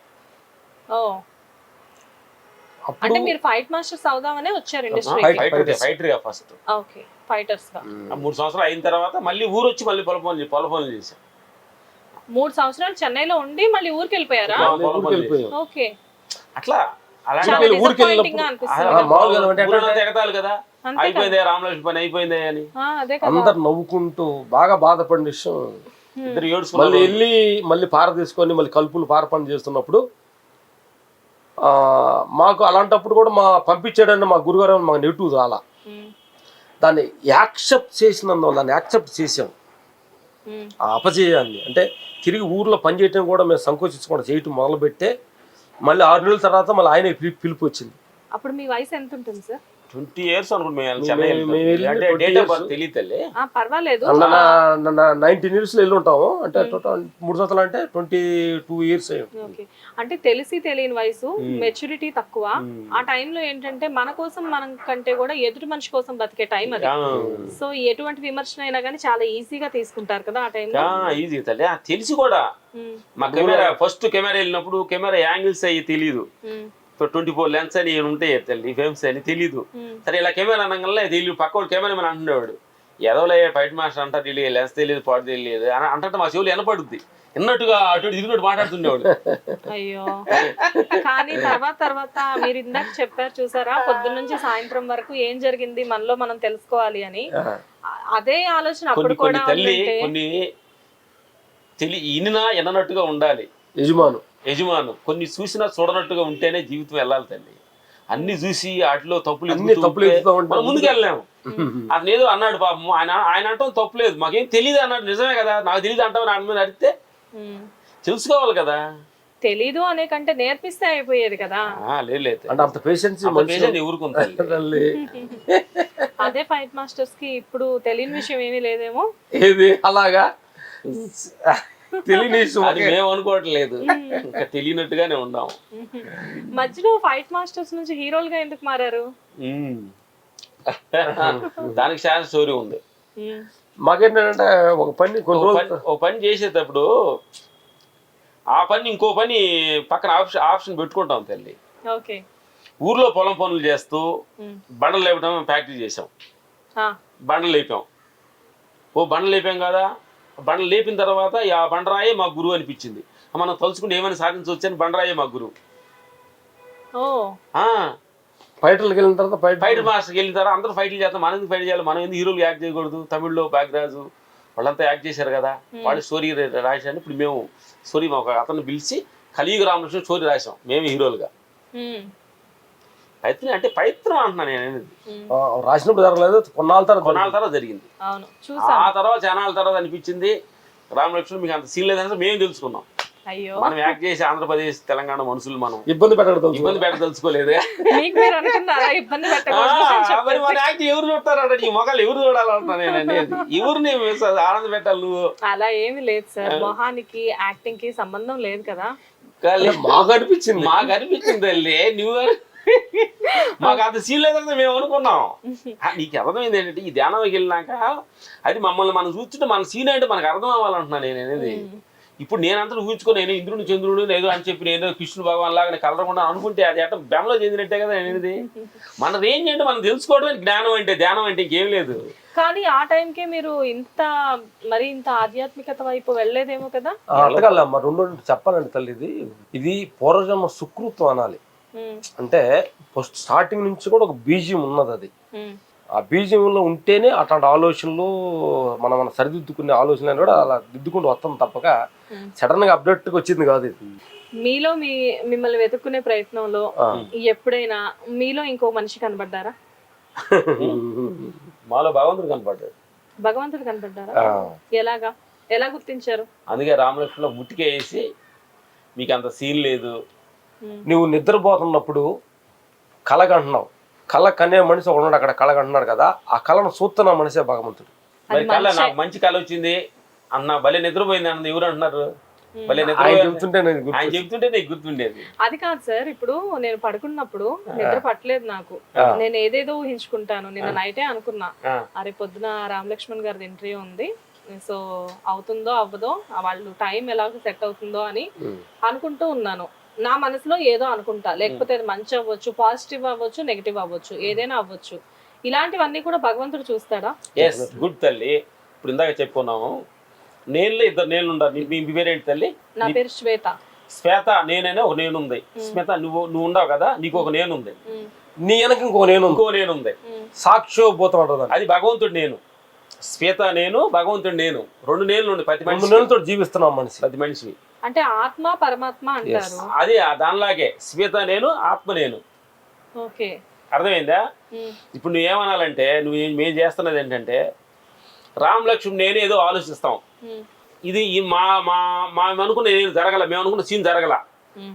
అంటే మీరు ఫైట్ మాస్టర్స్ అవుదామనే వచ్చారు ఇండస్ట్రీకి? ఫైటర్గా ఫస్ట్. ఓకే, ఫైటర్స్ గా. 3 సంవత్సరాలు అయిన తర్వాత మళ్ళీ ఊరు వచ్చి మళ్ళీ పొల పనులు చేశాం. 3 సంవత్సరాలు చెన్నైలో ఉండి మళ్ళీ ఊరికి వెళ్ళిపోయారా? ఓకే, అట్లా ఊరికి ఎగతాలు కదా, అయిపోయిందే రామలక్ష్మి పని అయిపోయిందే అని అందరు నవ్వుకుంటూ బాగా బాధపడిన విషయం. ఇద్దరు మళ్ళీ వెళ్ళి మళ్ళీ పార తీసుకొని మళ్ళీ కలుపులు పార పని చేస్తున్నప్పుడు మాకు అలాంటప్పుడు కూడా పంపించాడని మా గురుగారు మాకు నెగిటివ్ రాలా. దాన్ని యాక్సెప్ట్ చేసినందువల్ల దాన్ని యాక్సెప్ట్ చేసాం ఆ అపజయాన్ని. అంటే తిరిగి ఊర్లో పని చేయటం కూడా మేము సంకోచించకుండా చేయటం మొదలుపెట్టే మళ్ళీ 6 నెలల తర్వాత మళ్ళీ ఆయన పిలుపు వచ్చింది. అప్పుడు మీ వయసు ఎంత ఉంటుంది సార్? 20 years అనుకుంటున్నాను. పర్వాలేదు, 19 years లో వెళ్ళి ఉంటాము. అంటే 3 సంవత్సరాలు అంటే 22 years. అంటే తెలియని వయసు, మెచ్యూరిటీ తక్కువ. ఆ టైంలో ఏంటంటే మన కోసం మనం కంటే కూడా ఎదుటి మనిషి కోసం బతికే టైం అది. సో ఎటువంటి విమర్శన అయినా కానీ చాలా ఈజీగా తీసుకుంటారు కదా ఆ టైంలో. ఈజీ తల్లి, తెలిసి కూడా మా కెమెరా ఫస్ట్ కెమెరా వెళ్ళినప్పుడు కెమెరా యాంగిల్స్ అయ్యి తెలియదు. 24 లెన్స్ అని ఉంటాయి తల్లి, ఫేమ్స్ అని తెలీదు. సరే ఇలా కెమెరా అనగానే తెలియదు, పక్క కెమెరా మన అంటుండేవాడు, ఏదోలే ఫైట్ మాస్టర్ అంటారు, తెలియదు లెన్స్ తెలియదు పాటు తెలియదు అని అంటే మా చెవులు వినపడుద్ది, విన్నట్టుగా అటు తిరిగినట్టు మాట్లాడుతుండేవాడు. అయ్యో, కానీ తర్వాత మీరు ఇందాక చెప్పారు చూసారా, పొద్దున్న నుంచి సాయంత్రం వరకు ఏం జరిగింది మనలో మనం తెలుసుకోవాలి అని. అదే ఆలోచన అప్పుడు కూడా తల్లి కొన్ని విన్నట్టుగా ఉండాలి యజమాను, కొన్ని చూసినా చూడనట్టుగా ఉంటేనే జీవితం వెళ్ళాలి తల్లి. అన్ని చూసి వాటిలో తప్పులు ముందుకు వెళ్ళాము. అతను ఏదో అన్నాడు పాపం, ఆయన అంటాం తప్పులేదు, మాకేం తెలియదు అన్నాడు, నిజమే కదా, నాకు తెలియదు అంటావు నా మీద అడిగితే తెలుసుకోవాలి కదా. తెలీదు అనే కంటే నేర్పిస్తే అయిపోయేది కదా. లేదు అంటే అంత పేషెన్స్ ఎవరుకుంది. అదే ఫైట్ మాస్టర్స్ కి ఇప్పుడు తెలియని విషయం ఏమీ లేదేమో. ఏది అలాగా తెలియని అది మేము అనుకోవట్లేదు, ఇంకా తెలియనట్టుగానే ఉన్నాము. మధ్యలో ఫైట్ మాస్టర్స్ నుంచి హీరోలుగా ఎందుకు మారారు? దానికి చాలా స్టోరీ ఉంది. మాకేంటంటే ఒక పని చేసేటప్పుడు ఆ పని ఇంకో పని పక్కన ఆప్షన్ పెట్టుకుంటాం తల్లి. ఊర్లో పొలం పనులు చేస్తూ బండలు లేపడం ఫ్యాక్టరీ చేసాం, బండలు లేపాం. బండలు లేపాం కదా, బండలు లేపిన తర్వాత ఆ బండరాయే మా గురువు అనిపించింది. మనం తలుచుకుంటే ఏమైనా సాధించవచ్చు అని బండరాయే మా గురువు. ఫైటర్ మాస్టర్కి వెళ్ళిన తర్వాత అందరూ ఫైట్లు చేస్తాం, మనం ఎందుకు ఫైట్ చేయాలి, మనం ఎందుకు హీరోలు యాక్ట్ చేయకూడదు. తమిళ్లో బాగ్రాజు వాళ్ళంతా యాక్ట్ చేశారు కదా, వాళ్ళు స్టోరీ రాశాను. ఇప్పుడు మేము స్టోరీ ఒక అతను పిలిచి కలియుగ రామకృష్ణ స్టోరీ రాసాం మేము హీరోలుగా. ప్రయత్నం అంటే ప్రయత్నం అంటున్నాను నేను, రాసినప్పుడు జరగలేదు, కొన్నాళ్ళ తర్వాత జరిగింది. ఆ తర్వాత చాలా తర్వాత అనిపించింది రామలక్ష్మణ్ మీకు అంత సీన్ లేదని మేము తెలుసుకున్నాం. అయ్యో మనం యాక్ట్ చేసి ఆంధ్రప్రదేశ్ తెలంగాణ మనుషులు మనం ఇబ్బంది పెట్టడం ఇబ్బంది పెట్టదలుచుకోలేదే. మీకు మీరు అనుకున్నారా ఇబ్బంది పెట్టకూడదు అని మరి చెప్పేసి? మన యాక్ట్ ఎవరు చూస్తారంట, ఈ మొక్కలు ఎవరు చూడాలంటా నేను అనేది, ఎవరిని ఆనంద పెట్టాలి నువ్వు? అలా ఏమీ లేదు సార్, మొహానికి యాక్టింగ్ కి సంబంధం లేదు కదా. మాకు అనిపించింది. మాకు అనిపించింది తల్లి, నువ్వు మాకు అంత సీన్ లేదంటే మేము అనుకున్నాం. నీకు అర్థమైంది ఏంటంటే ఈ ధ్యానంకి వెళ్ళినాక అది మమ్మల్ని మనం చూస్తుంటే మన సీన్ అంటే మనకు అర్థం అవ్వాలంటున్నా నేను అనేది. ఇప్పుడు నేనంతా ఊహించుకొని నేను ఇంద్రుడు చంద్రుడు ఏదో అని చెప్పి నేను కృష్ణుడు భగవాన్ లాగా కలరకుండా అనుకుంటే అది అట్లా బెమలో చెందినట్టే కదా అనేది. మన రేంజ్ అంటే మనం తెలుసుకోవడమే జ్ఞానం అంటే, ధ్యానం అంటే ఇంకేం లేదు. కానీ ఆ టైంకే మీరు ఇంత ఆధ్యాత్మికత వైపు వెళ్ళలేదేమో కదా. అర్థకాలమ్మా, రెండు చెప్పాలంటే తల్లి, ఇది పూర్వజన్మ సుకృతం అనాలి. అంటే ఫస్ట్ స్టార్టింగ్ నుంచి కూడా ఒక బీజం ఉన్నది. అది ఆ బీజంలో ఉంటేనే అట్లాంటి ఆలోచనలు మనం సరిదిద్దుకునే ఆలోచనలు కూడా అలా దిద్దుకుంటూ వస్తాం తప్పక సడన్ గా అప్డేట్ వచ్చింది కాదు ఇది. మీలో మిమ్మల్ని వెతుక్కునే ప్రయత్నంలో ఎప్పుడైనా మీలో ఇంకో మనిషి కనబడ్డారా? మాలో భగవంతుడు కనపడ్డాడు. భగవంతుడు కనబడ్డారా? ఎలా గుర్తించారు? అందుకే రామలక్ష్మణులో ముట్టికే వేసి మీకు అంత సీన్ లేదు, నువ్వు నిద్రపోతున్నప్పుడు కలగంటున్నావు, కళ కనే మనిషి ఒకడు అక్కడ కలగంటున్నాడు కదా, ఆ కళను చూస్తున్న మనిషే భగవంతుడు. మరి కళ నాకు మంచి కళ వచ్చింది అన్న, భలే నిద్రపోయింది అన్నది ఎవరు అంటున్నారు? భలే చెప్తుంటే ఆయన చెప్తుంటే నీకు గుర్తుండేది. అది కాదు సార్, ఇప్పుడు నేను పడుకున్నప్పుడు నిద్ర పట్టలేదు నాకు, నేను ఏదేదో ఊహించుకుంటాను. నిన్న నైటే అనుకున్నా, అరే పొద్దున రామలక్ష్మణ్ గారి ఇంటర్వ్యూ ఉంది, సో అవుతుందో అవ్వదో, వాళ్ళు టైం ఎలాగో సెట్ అవుతుందో అని అనుకుంటూ ఉన్నాను. నా మనసులో ఏదో అనుకుంటా, లేకపోతే అది మంచి అవ్వచ్చు, పాజిటివ్ అవ్వచ్చు, నెగిటివ్ అవ్వచ్చు, ఏదైనా అవ్వచ్చు. ఇలాంటివన్నీ కూడా భగవంతుడు చూస్తాడా? ఎస్, గుడ్ తల్లి. ఇప్పుడు ఇందాక చెప్పుకున్నాము, నేను ఇద్దరు నేను ఉండాలి. మీ పేరేంటి తల్లి? నా పేరు శ్వేత. శ్వేత నేనైనా ఒక నేనుంది. శ్వేత నువ్వు ఉండవు కదా, నీకు ఒక నేనుంది. నీ వెనక ఇంకో నేనుంది. సాక్షిభూతం అంటారు, అది భగవంతుడు నేను. శ్వేత నేను, భగవంతుడు నేను, రెండు నేనులు ఉండి ప్రతి మనిషితో జీవిస్తున్నాం మనిషి, ప్రతి మనిషి. అంటే ఆత్మ పరమాత్మ అంటారు. అదే దానిలాగే శ్వేత నేను, ఆత్మ నేను. ఓకే, అర్థమైందా? ఇప్పుడు నువ్వేమనాలంటే మేము చేస్తున్నది ఏంటంటే రామలక్ష్మణ్ నేను ఏదో ఆలోచిస్తాం, ఇది మా అనుకున్న నేను జరగల, మేము అనుకున్న సీన్ జరగల,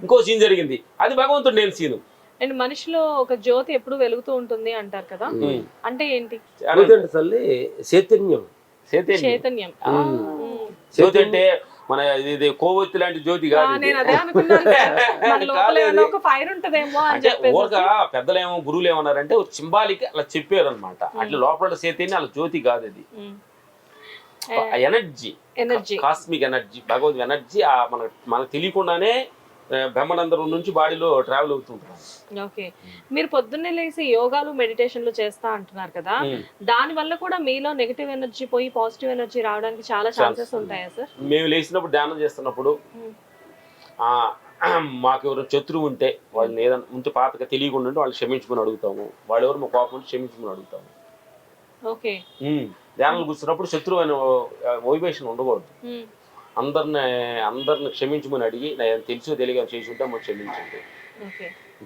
ఇంకో సీన్ జరిగింది, అది భగవంతుడు నేను సీను. అండ్ మనిషిలో ఒక జ్యోతి ఎప్పుడు వెలుగుతూ ఉంటుంది అంటారు కదా, అంటే ఏంటి? తల్లి చైతన్యం. చైతన్యం. జ్యోతి అంటే మన ఇది కొవ్వొత్తి లాంటి జ్యోతి కాదు. నేను అదే అనుకున్నాను, మన లోపల ఏమైనా ఒక ఫైర్ ఉంటదేమో అని చెప్పేసి. ఊరక పెద్దలేమో గురువులు ఏమన్నారంటే సింబాలిక్ అలా చెప్పారు అనమాట. అట్లా లోపల చైతన్యం, అలా జ్యోతి కాదు, అది ఎనర్జీ, కాస్మిక్ ఎనర్జీ, భగవద్ ఎనర్జీ. మనకు తెలియకుండానే బ్రహ్మానందం నుంచి బాడీలో ట్రావెల్ అవుతుంటాం. ఓకే, మీరు పొద్దున్నే లేసి యోగాలు మెడిటేషన్లు చేస్తా అంటున్నారు కదా, దాని వల్ల కూడా మీలో నెగటివ్ ఎనర్జీ పోయి పాజిటివ్ ఎనర్జీ రావడానికి చాలా ఛాన్సెస్ ఉంటాయా సార్? మేము లేచినప్పుడు ధ్యానం చేస్తున్నప్పుడు మాకు ఎవరు శత్రువు ఉంటే వాళ్ళని ఏదైనా ఉంటే పాతగా తెలియకుండా ఉంటే వాళ్ళు క్షమించుకుని అడుగుతాము, వాళ్ళు ఎవరు మా కోపం ఉంటే క్షమించుకుని అడుగుతాము. ఓకే, ధ్యానాలు కూర్చున్నప్పుడు శత్రువు అనే వైబ్రేషన్ ఉండకూడదు. అందరిని క్షమించమని అడిగి నేను తెలుసో తెలియక చేసి ఉంటే మాకు క్షమించండి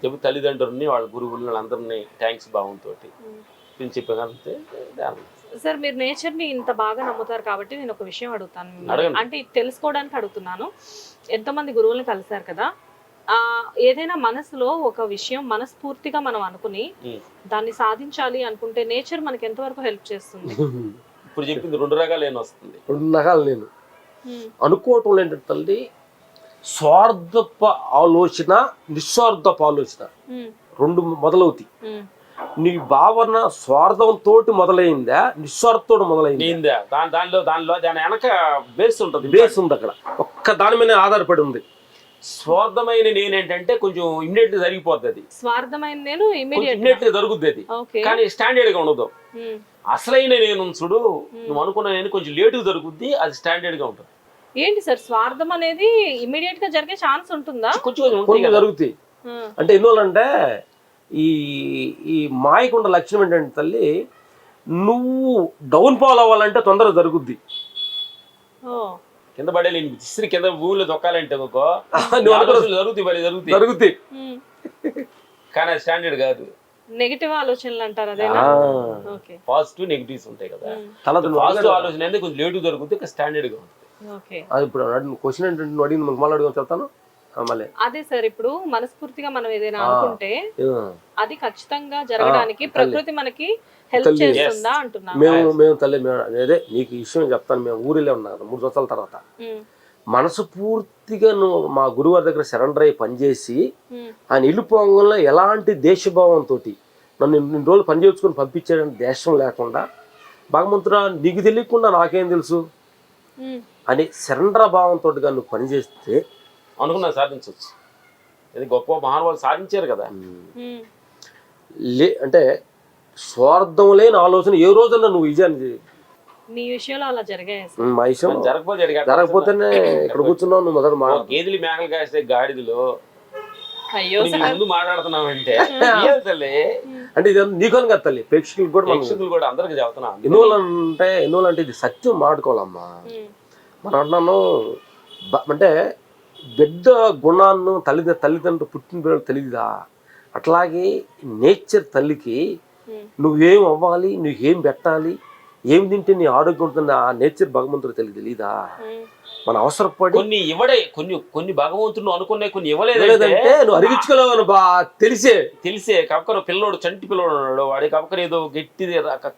చెప్పి తల్లిదండ్రులని వాళ్ళ గురువులని వాళ్ళందరినీ థ్యాంక్స్ భావంతో చెప్పగలిగితే. సార్, మీరు నేచర్ ని ఇంత బాగా నమ్ముతారు కాబట్టి నేను ఒక విషయం అడుగుతాను, అంటే తెలుసుకోవడానికి అడుగుతున్నాను. ఎంతోమంది గురువులను కలిశారు కదా, ఏదైనా మనసులో ఒక విషయం మనస్ఫూర్తిగా మనం అనుకుని దాన్ని సాధించాలి అనుకుంటే నేచర్ మనకి ఎంతవరకు హెల్ప్ చేస్తుంది? ఇప్పుడు చెప్పింది రెండు రకాలు వస్తుంది. రెండు రకాలు నేను అనుకోవటం ఏంటంటే తల్లి, స్వార్థపు ఆలోచన, నిస్వార్థపు ఆలోచన రెండు మొదలవుతాయి. నీ భావన స్వార్థంతో మొదలైందా, నిస్వార్థంతో మొదలైందా? దాని వెనక బేస్ ఉంటుంది. బేస్ ఉంది అక్కడ, ఒక్క దాని మీద ఆధారపడి ఉంది. స్వార్థమైన నేనేంటంటే కొంచెం ఇమ్మీడియట్ గా జరిగిపోతుంది, స్వార్థమైన నేను ఇమ్మీడియట్ గా జరుగుద్ది అది, కానీ స్టాండర్డ్ గా ఉండదు. అసలైన నేను చూడు, నువ్వు అనుకున్న నేను కొంచెం లేటుగా జరుగుద్ది, అది స్టాండర్డ్ గా ఉంటుంది. ఏంటి సార్, స్వార్థం అనేది ఇమ్మీడియట్ గా జరిగే ఛాన్స్ ఉంటుందా? కొంచెం జరుగుతాయి. అంటే ఎందువల్లంటే ఈ మాయకుండ లక్షణం ఏంటంటే తల్లి, నువ్వు డౌన్ ఫాల్ అవ్వాలంటే తొందరగా జరుగుద్ది. కింద పడే ఇస్త్రీ కింద భూమిలో దొక్కాలంటే జరుగుతాయి, కానీ అది స్టాండర్డ్ కాదు. నెగటివ్ ఆలోచనలు అంటారు, అదేనా? పాజిటివ్ నెగిటివ్స్ ఉంటాయి కదా. పాజిటివ్ ఆలోచన అనేది కొంచెం లేటు దొరుకుతుంది, స్టాండర్డ్ గా ఉంటుంది. ఓకే. అది ఇప్పుడు క్వశ్చన్ ఏంటంటే నువ్వు అడిగింది మళ్ళీ అడుగుని చెప్తాను మళ్ళీ. అదే సార్, ఇప్పుడు మనస్ఫూర్తిగా మనం ఏదైనా అనుకుంటే ఆ. అది ఖచ్చితంగా జరగడానికి ప్రకృతి మనకి హెల్ప్ చేస్తుందా అంటున్నా. మేము తల్లి అదే నీకు ఈ విషయం చెప్తాను. మేము ఊరిలో ఉన్నాను 3 సంవత్సరాల తర్వాత. మనసు పూర్తిగా నువ్వు మా గురువారి దగ్గర సరెండర్ అయ్యి పనిచేసి ఆయన వెళ్ళిపోవడంలో ఎలాంటి దేశభావంతో నన్ను 2 రోజులు పని చేసుకుని పంపించాడని దేశం లేకుండా భగవంతుడా నీకు తెలియకుండా నాకేం తెలుసు అని సరెండర్ భావంతో నువ్వు పనిచేస్తే అనుకున్నా సాధించవచ్చు. ఇది గొప్ప మహానుభావులు సాధించారు కదా. అంటే స్వార్థం లేని ఆలోచన ఏ రోజున నువ్వు విజయాన్ని మీ విషయంలో అలా జరిగాయి మా విషయం జరగకపోతేనే ఇక్కడ కూర్చున్నావు నువ్వు మొదట గేదెలు మేకలు కాస్తే గాడిదలు అయ్యో ముందు మాట్లాడుతున్నావంటే అంటే ఇది నీకొని కదా తల్లి ప్రేక్షకులు కూడా అందరికి చెబుతున్నాం. ఎన్నోళ్ళు అంటే ఇది సత్యం మాడుకోవాలమ్మా. మనం అంటున్నాను అంటే బిడ్డ గుణాన్ని తల్లిదండ్రులు పుట్టిన పిల్లలు తెలియదా, అట్లాగే నేచర్ తల్లికి నువ్వేం అవ్వాలి, నువ్వేం పెట్టాలి, ఏం తింటే నీ ఆరోగ్యం ఉంటుంది ఆ నేచర్ భగవంతుడు తెలియదా. మన అవసరపడి కొన్ని భగవంతుడు అనుకునే కొన్ని ఇవ్వలేదంటే నువ్వు అరిగించుకోలేవు తెలిసే కక్కన పిల్లోడు చంటి పిల్లోడు ఉన్నాడు, వాడి కక్కన ఏదో గట్టిది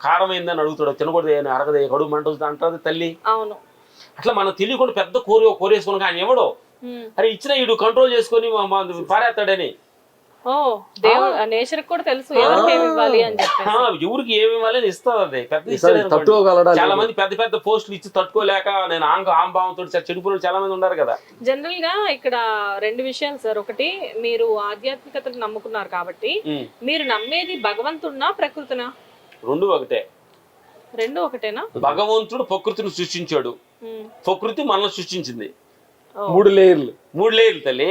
కారమైందని అడుగుతాడు, తినకూడదు అని అరగదే కడుగు మంట అంటది తల్లి. అవును, అట్లా మనం తెలియకుండా పెద్ద కోరేసుకుని ఆయన ఎవడో అరే ఇచ్చిన ఈడు కంట్రోల్ చేసుకొని పారేస్తాడని. ఎవరికి ఏమి ఇవ్వాలి అని ఇస్తుంది అది పెద్ద. చాలా మంది పెద్ద పెద్ద పోస్టులు ఇచ్చి తట్టుకోలేక నేను ఆంభావంతో చెడిపోయిన చాలా మంది ఉన్నారు కదా. జనరల్ గా ఇక్కడ 2 విషయాలు సార్. ఒకటి, మీరు ఆధ్యాత్మికతను నమ్ముకున్నారు కాబట్టి మీరు నమ్మేది భగవంతుడినా ప్రకృతినా? రెండు ఒకటేనా? భగవంతుడు ప్రకృతిని సృష్టించాడు, ప్రకృతి మనల్ని సృష్టించింది. 3 లేయర్లు తల్లి.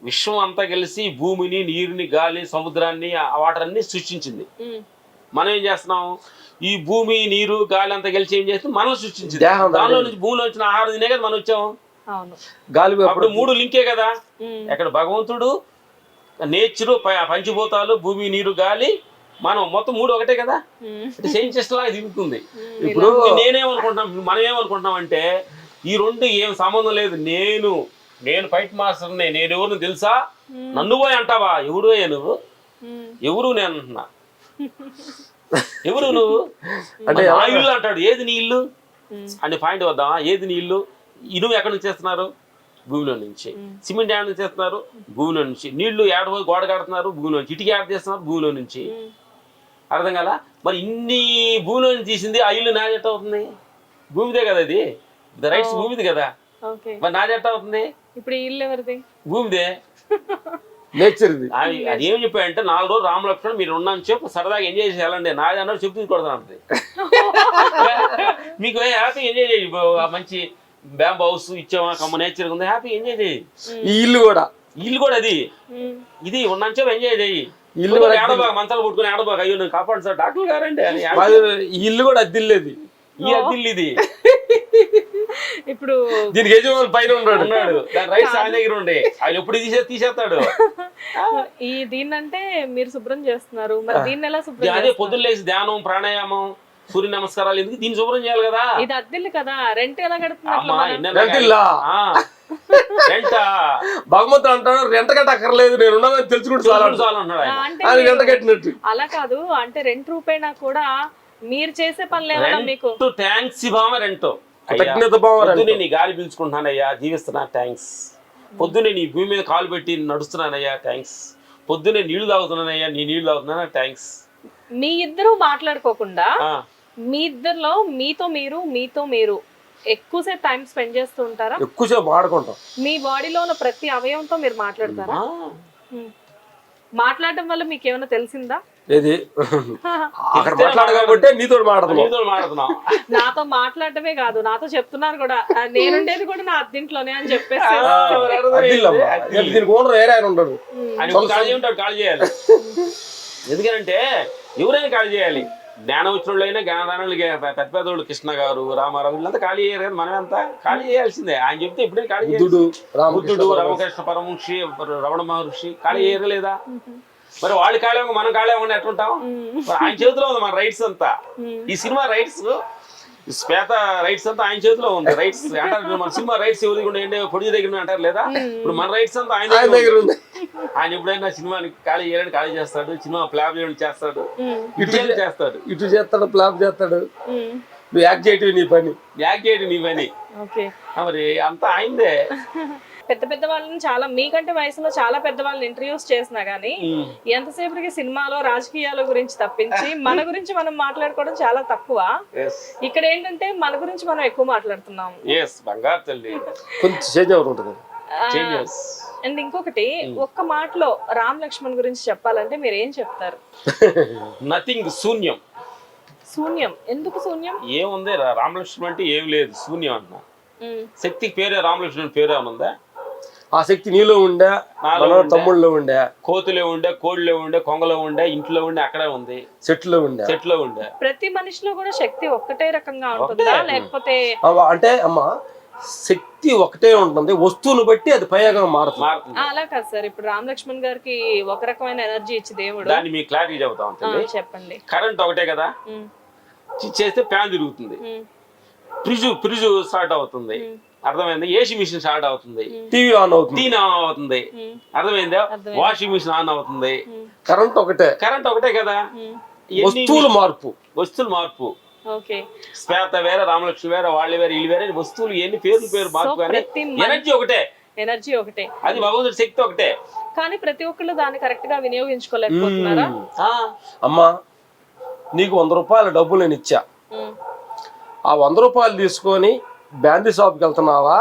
విశ్వం అంతా కలిసి భూమిని, నీరుని, గాలి, సముద్రాన్ని, వాటర్ అన్ని సృష్టించింది. మనం ఏం చేస్తున్నాం? ఈ భూమి, నీరు, గాలి అంతా కలిసి ఏం చేస్తుంది? మనల్ని సృష్టించింది. దానిలో నుంచి భూమిలో వచ్చిన ఆహారం తినే కదా మనం వచ్చాము. గాలి అప్పుడు 3 లింకే కదా. ఎక్కడ భగవంతుడు, నేచరు, పంచభూతాలు, భూమి, నీరు, గాలి, మనం మొత్తం 3 ఒకటే కదా. సేమ్ చెస్ట్ లాగా దిగుతుంది. ఇప్పుడు మనం ఏమనుకుంటున్నాం అంటే ఈ 2 ఏం సంబంధం లేదు, నేను ఫైట్ మాస్టర్ని, నేను ఎవరు తెలుసా, నన్ను పోయి అంటావా? ఎవరు నువ్వు? ఎవరు నేను అంటున్నా, ఎవరు నువ్వు అంటే ఆ ఇల్లు అంటాడు. ఏది నీ ఇల్లు అని పాయింట్ వద్దామా? ఏది నీ ఇల్లు? ఇనుము ఎక్కడి నుంచి చేస్తున్నారు? భూమిలో నుంచి. సిమెంట్ యాడ్ నుంచి చేస్తున్నారు? భూమిలో నుంచి. నీళ్లు ఏడపోయి గోడ కడుతున్నారు? భూమిలో నుంచి. ఇటుక యాడ్ చేస్తున్నారు? భూమిలో నుంచి. అర్థం కదా? మరి ఇన్ని భూమిలో నుంచి తీసింది ఆ ఇల్లు నా జట్టు అవుతుంది? భూమిదే కదా, ఇది రైట్స్ భూమిది కదా. మరి నా జట్టు అవుతుంది? ఇప్పుడు ఈ ఇల్లు ఎవరిది? భూమిదే, నేచర్. అది ఏం చెప్పాడంటే 4 రోజులు రామలక్ష్మణ్ మీరు ఉన్నాను చెప్పు సరదాగా ఎంజాయ్ చేయాలండి. నాది అన్నాడు చెప్పు కొడతాను. మీకు హ్యాపీ ఎంజాయ్ చేయి, మంచి బ్యాంబూ హౌస్ ఇచ్చామా, కమ్మ నేచర్ ఉంది, హ్యాపీ ఎంజాయ్ చేయి. ఈ ఇల్లు కూడా అది ఇది ఉన్నాను చెప్పు ఎంజాయ్ చేయి. ఇల్లు ఏడబాగా మంచాలు కొట్టుకుని ఏడబాగా అయ్యో నేను కాపాడు సార్ డాక్టర్ గారండి అని. ఇల్లు కూడా అద్దిల్లేది, ఈ అద్దిల్లు ఇది. ఇప్పుడు దీనికి యజమాని పైన ఉన్నాడు, దాని రైట్స్ ఆయన దగ్గర ఉండే, ఆయన ఎప్పుడు తీసేస్తాడు. ఈ దీన్నంటే మీరు శుభ్రం చేస్తున్నారు, మరి దీన్ని ఎలా శుభ్రం? అదే పొద్దున్న లేచి ధ్యానం, ప్రాణాయామం, సూర్య నమస్కారాలు ఎందుకు? దీన్ని శుభ్రం చేయాలి కదా. ఇది అద్దెల్లు కదా, రెంట్ ఎలా కడుతున్నారు? భగవంతుడు అంటాడు రెంట కట్టక్కర్లేదు, నేను ఉన్నానని తెలుసుకుంటూ చాలు అన్నాడు. రెంట కట్టినట్టు అలా కాదు అంటే ₹2 కూడా మీరు చేసే పనులు ఏమన్నా మీకు థ్యాంక్స్ బావ రెంటో పొద్దున్నే నీ గాలి పీల్చుకుంటున్నానయ్యా, జీవిస్తున్నా థ్యాంక్స్. పొద్దున్నే నీ భూమి మీద కాలు పెట్టి నడుస్తున్నానయ్యా థ్యాంక్స్. పొద్దున్నే నీళ్లు తాగుతున్నానయ్యా, నీ నీళ్లు తాగుతున్నా థ్యాంక్స్. మీ ఇద్దరు మాట్లాడుకోకుండా మీ ఇద్దరులో మీతో మీరు ఎక్కువసేపు టైం స్పెండ్ చేస్తూ ఉంటారా? ఎక్కువసేపు మాట్లాడుకుంటాం. మీ బాడీలో ఉన్న ప్రతి అవయవంతో మీరు మాట్లాడతారా? మాట్లాడడం వల్ల మీకు ఏమైనా తెలిసిందా? ఏది అక్కడ మాట్లాడకపోతే నీతో మాట్లాడుతున్నా. నాతో మాట్లాడటమే కాదు, నాతో చెప్తున్నారు కూడా, నేనుండేది కూడా నా అద్దెంట్లోనే అని చెప్పేసి. కాల్ చేయాలి. ఎందుకంటే ఎవరైనా కాల్ చేయాలి. జ్ఞానం వచ్చినోళ్ళైనా జ్ఞానదానాలు పెద్ద పెద్దోళ్ళు కృష్ణ గారు, రామారావు వీళ్ళంతా ఖాళీ అయ్యారు కదా, మనమంతా ఖాళీ చేయాల్సిందే. ఆయన చెప్తే ఎప్పుడైనా ఖాళీ బుద్ధుడు, రామకృష్ణ పరమహంసి, రమణ మహర్షి ఖాళీ అయ్యారు లేదా? మరి వాళ్ళు ఖాళీ మనం ఖాళీ అవ్వకుండా ఎట్లుంటాం? ఆయన చేతిలో ఉంది మన రైట్స్ అంతా. ఈ సినిమా రైట్స్ శ్వేత రైట్స్ అంతా ఆయన చేతిలో ఉంది. రైట్స్ అంటారు మన సినిమా రైట్స్ ఎవరి ప్రొడ్యూసర్ దగ్గర అంటారు లేదా, ఇప్పుడు మన రైట్స్ అంతా ఆయన దగ్గర ఉంది. ఆయన ఎప్పుడైనా సినిమాని ఖాళీ చేయాలని ఖాళీ చేస్తాడు, సినిమా ఫ్లాప్ చేయడం చేస్తాడు, చేస్తాడు, ఇటు చేస్తాడు, ఫ్లాప్ చేస్తాడు. నువ్వు యాక్ట్ చేయటం నీ పని, యాక్ట్ చేయడం నీ పని. మరి అంతా ఆయనదే. పెద్ద పెద్ద వాళ్ళని చాలా మీకంటే వయసులో చాలా పెద్ద వాళ్ళని ఇంటర్వ్యూస్ చేసినా గానీ ఎంతసేపటికి సినిమాలో రాజకీయాల గురించి తప్పించి మన గురించి మనం మాట్లాడుకోవడం చాలా తక్కువ. ఇక్కడ ఏంటంటే మన గురించి మనం ఎక్కువ మాట్లాడుతున్నాం. బంగారు తల్లి కొంచెం చేంజ్ అవుతుంటుంది. అండ్ ఇంకొకటి ఒక్క మాటలో రామ్ లక్ష్మణ్ గురించి చెప్పాలంటే మీరు ఏం చెప్తారు? నథింగ్, శూన్యం. శూన్యం. ఎందుకు శూన్యం? ఏముంది రామలక్ష్మణ్ అంటే ఏం లేదు, శూన్యం అంటున్నా. శక్తికి పేరే రామలక్ష్మణ్ పేరు ఏముందా? ఆ శక్తి నీలో ఉండే, తమ్ముళ్ళలో ఉండే, కోతులో ఉండే, కోడిలో ఉండే, కొంగలో ఉండే, ఇంట్లో ఉండే, అక్కడే ఉంది, చెట్లో ఉండే. ప్రతి మనిషిలో కూడా శక్తి ఒక్కటే రకంగా ఉంటుందా లేకపోతే? అంటే అమ్మా శక్తి ఒకటే ఉంటుంది, వస్తువును బట్టి అది పైగా మారుతుంది. అలా కాదు సార్, ఇప్పుడు రామ్ లక్ష్మణ్ గారికి ఒక రకమైన ఎనర్జీ ఇచ్చి దేవుడు. దాన్ని మీకు క్లారిటీ చెబుతా ఉంటుంది. చెప్పండి. కరెంట్ ఒకటే కదా, చేస్తే ఫ్యాన్ తిరుగుతుంది, ఫ్రిడ్జ్ స్టార్ట్ అవుతుంది, అర్థమైంది, ఏసీ మిషన్ స్టార్ట్ అవుతుంది, టీవీ ఆన్ అవుతుంది, అర్థమైందా, వాషింగ్ మిషన్ ఆన్ అవుతుంది. కరెంట్ ఒకటే కదా. వస్తువులు మార్పు. శ్వేత వేరే, రామలక్ష్మి వేరే, వాళ్ళు వేరే, వీళ్ళు వేరే, వస్తువులు ఎన్ని పేరు మార్పు, కానీ ఎనర్జీ ఒకటే, అది భగవంతుడి శక్తి ఒకటే. కానీ ప్రతి ఒక్కళ్ళు దాన్ని కరెక్ట్ గా వినియోగించుకోలేకపోతున్నారా? అమ్మా నీకు 100 రూపాయల డబ్బులు నేను ఇచ్చా, ఆ 100 రూపాయలు తీసుకొని బ్యాండీ షాప్కి వెళ్తున్నావా,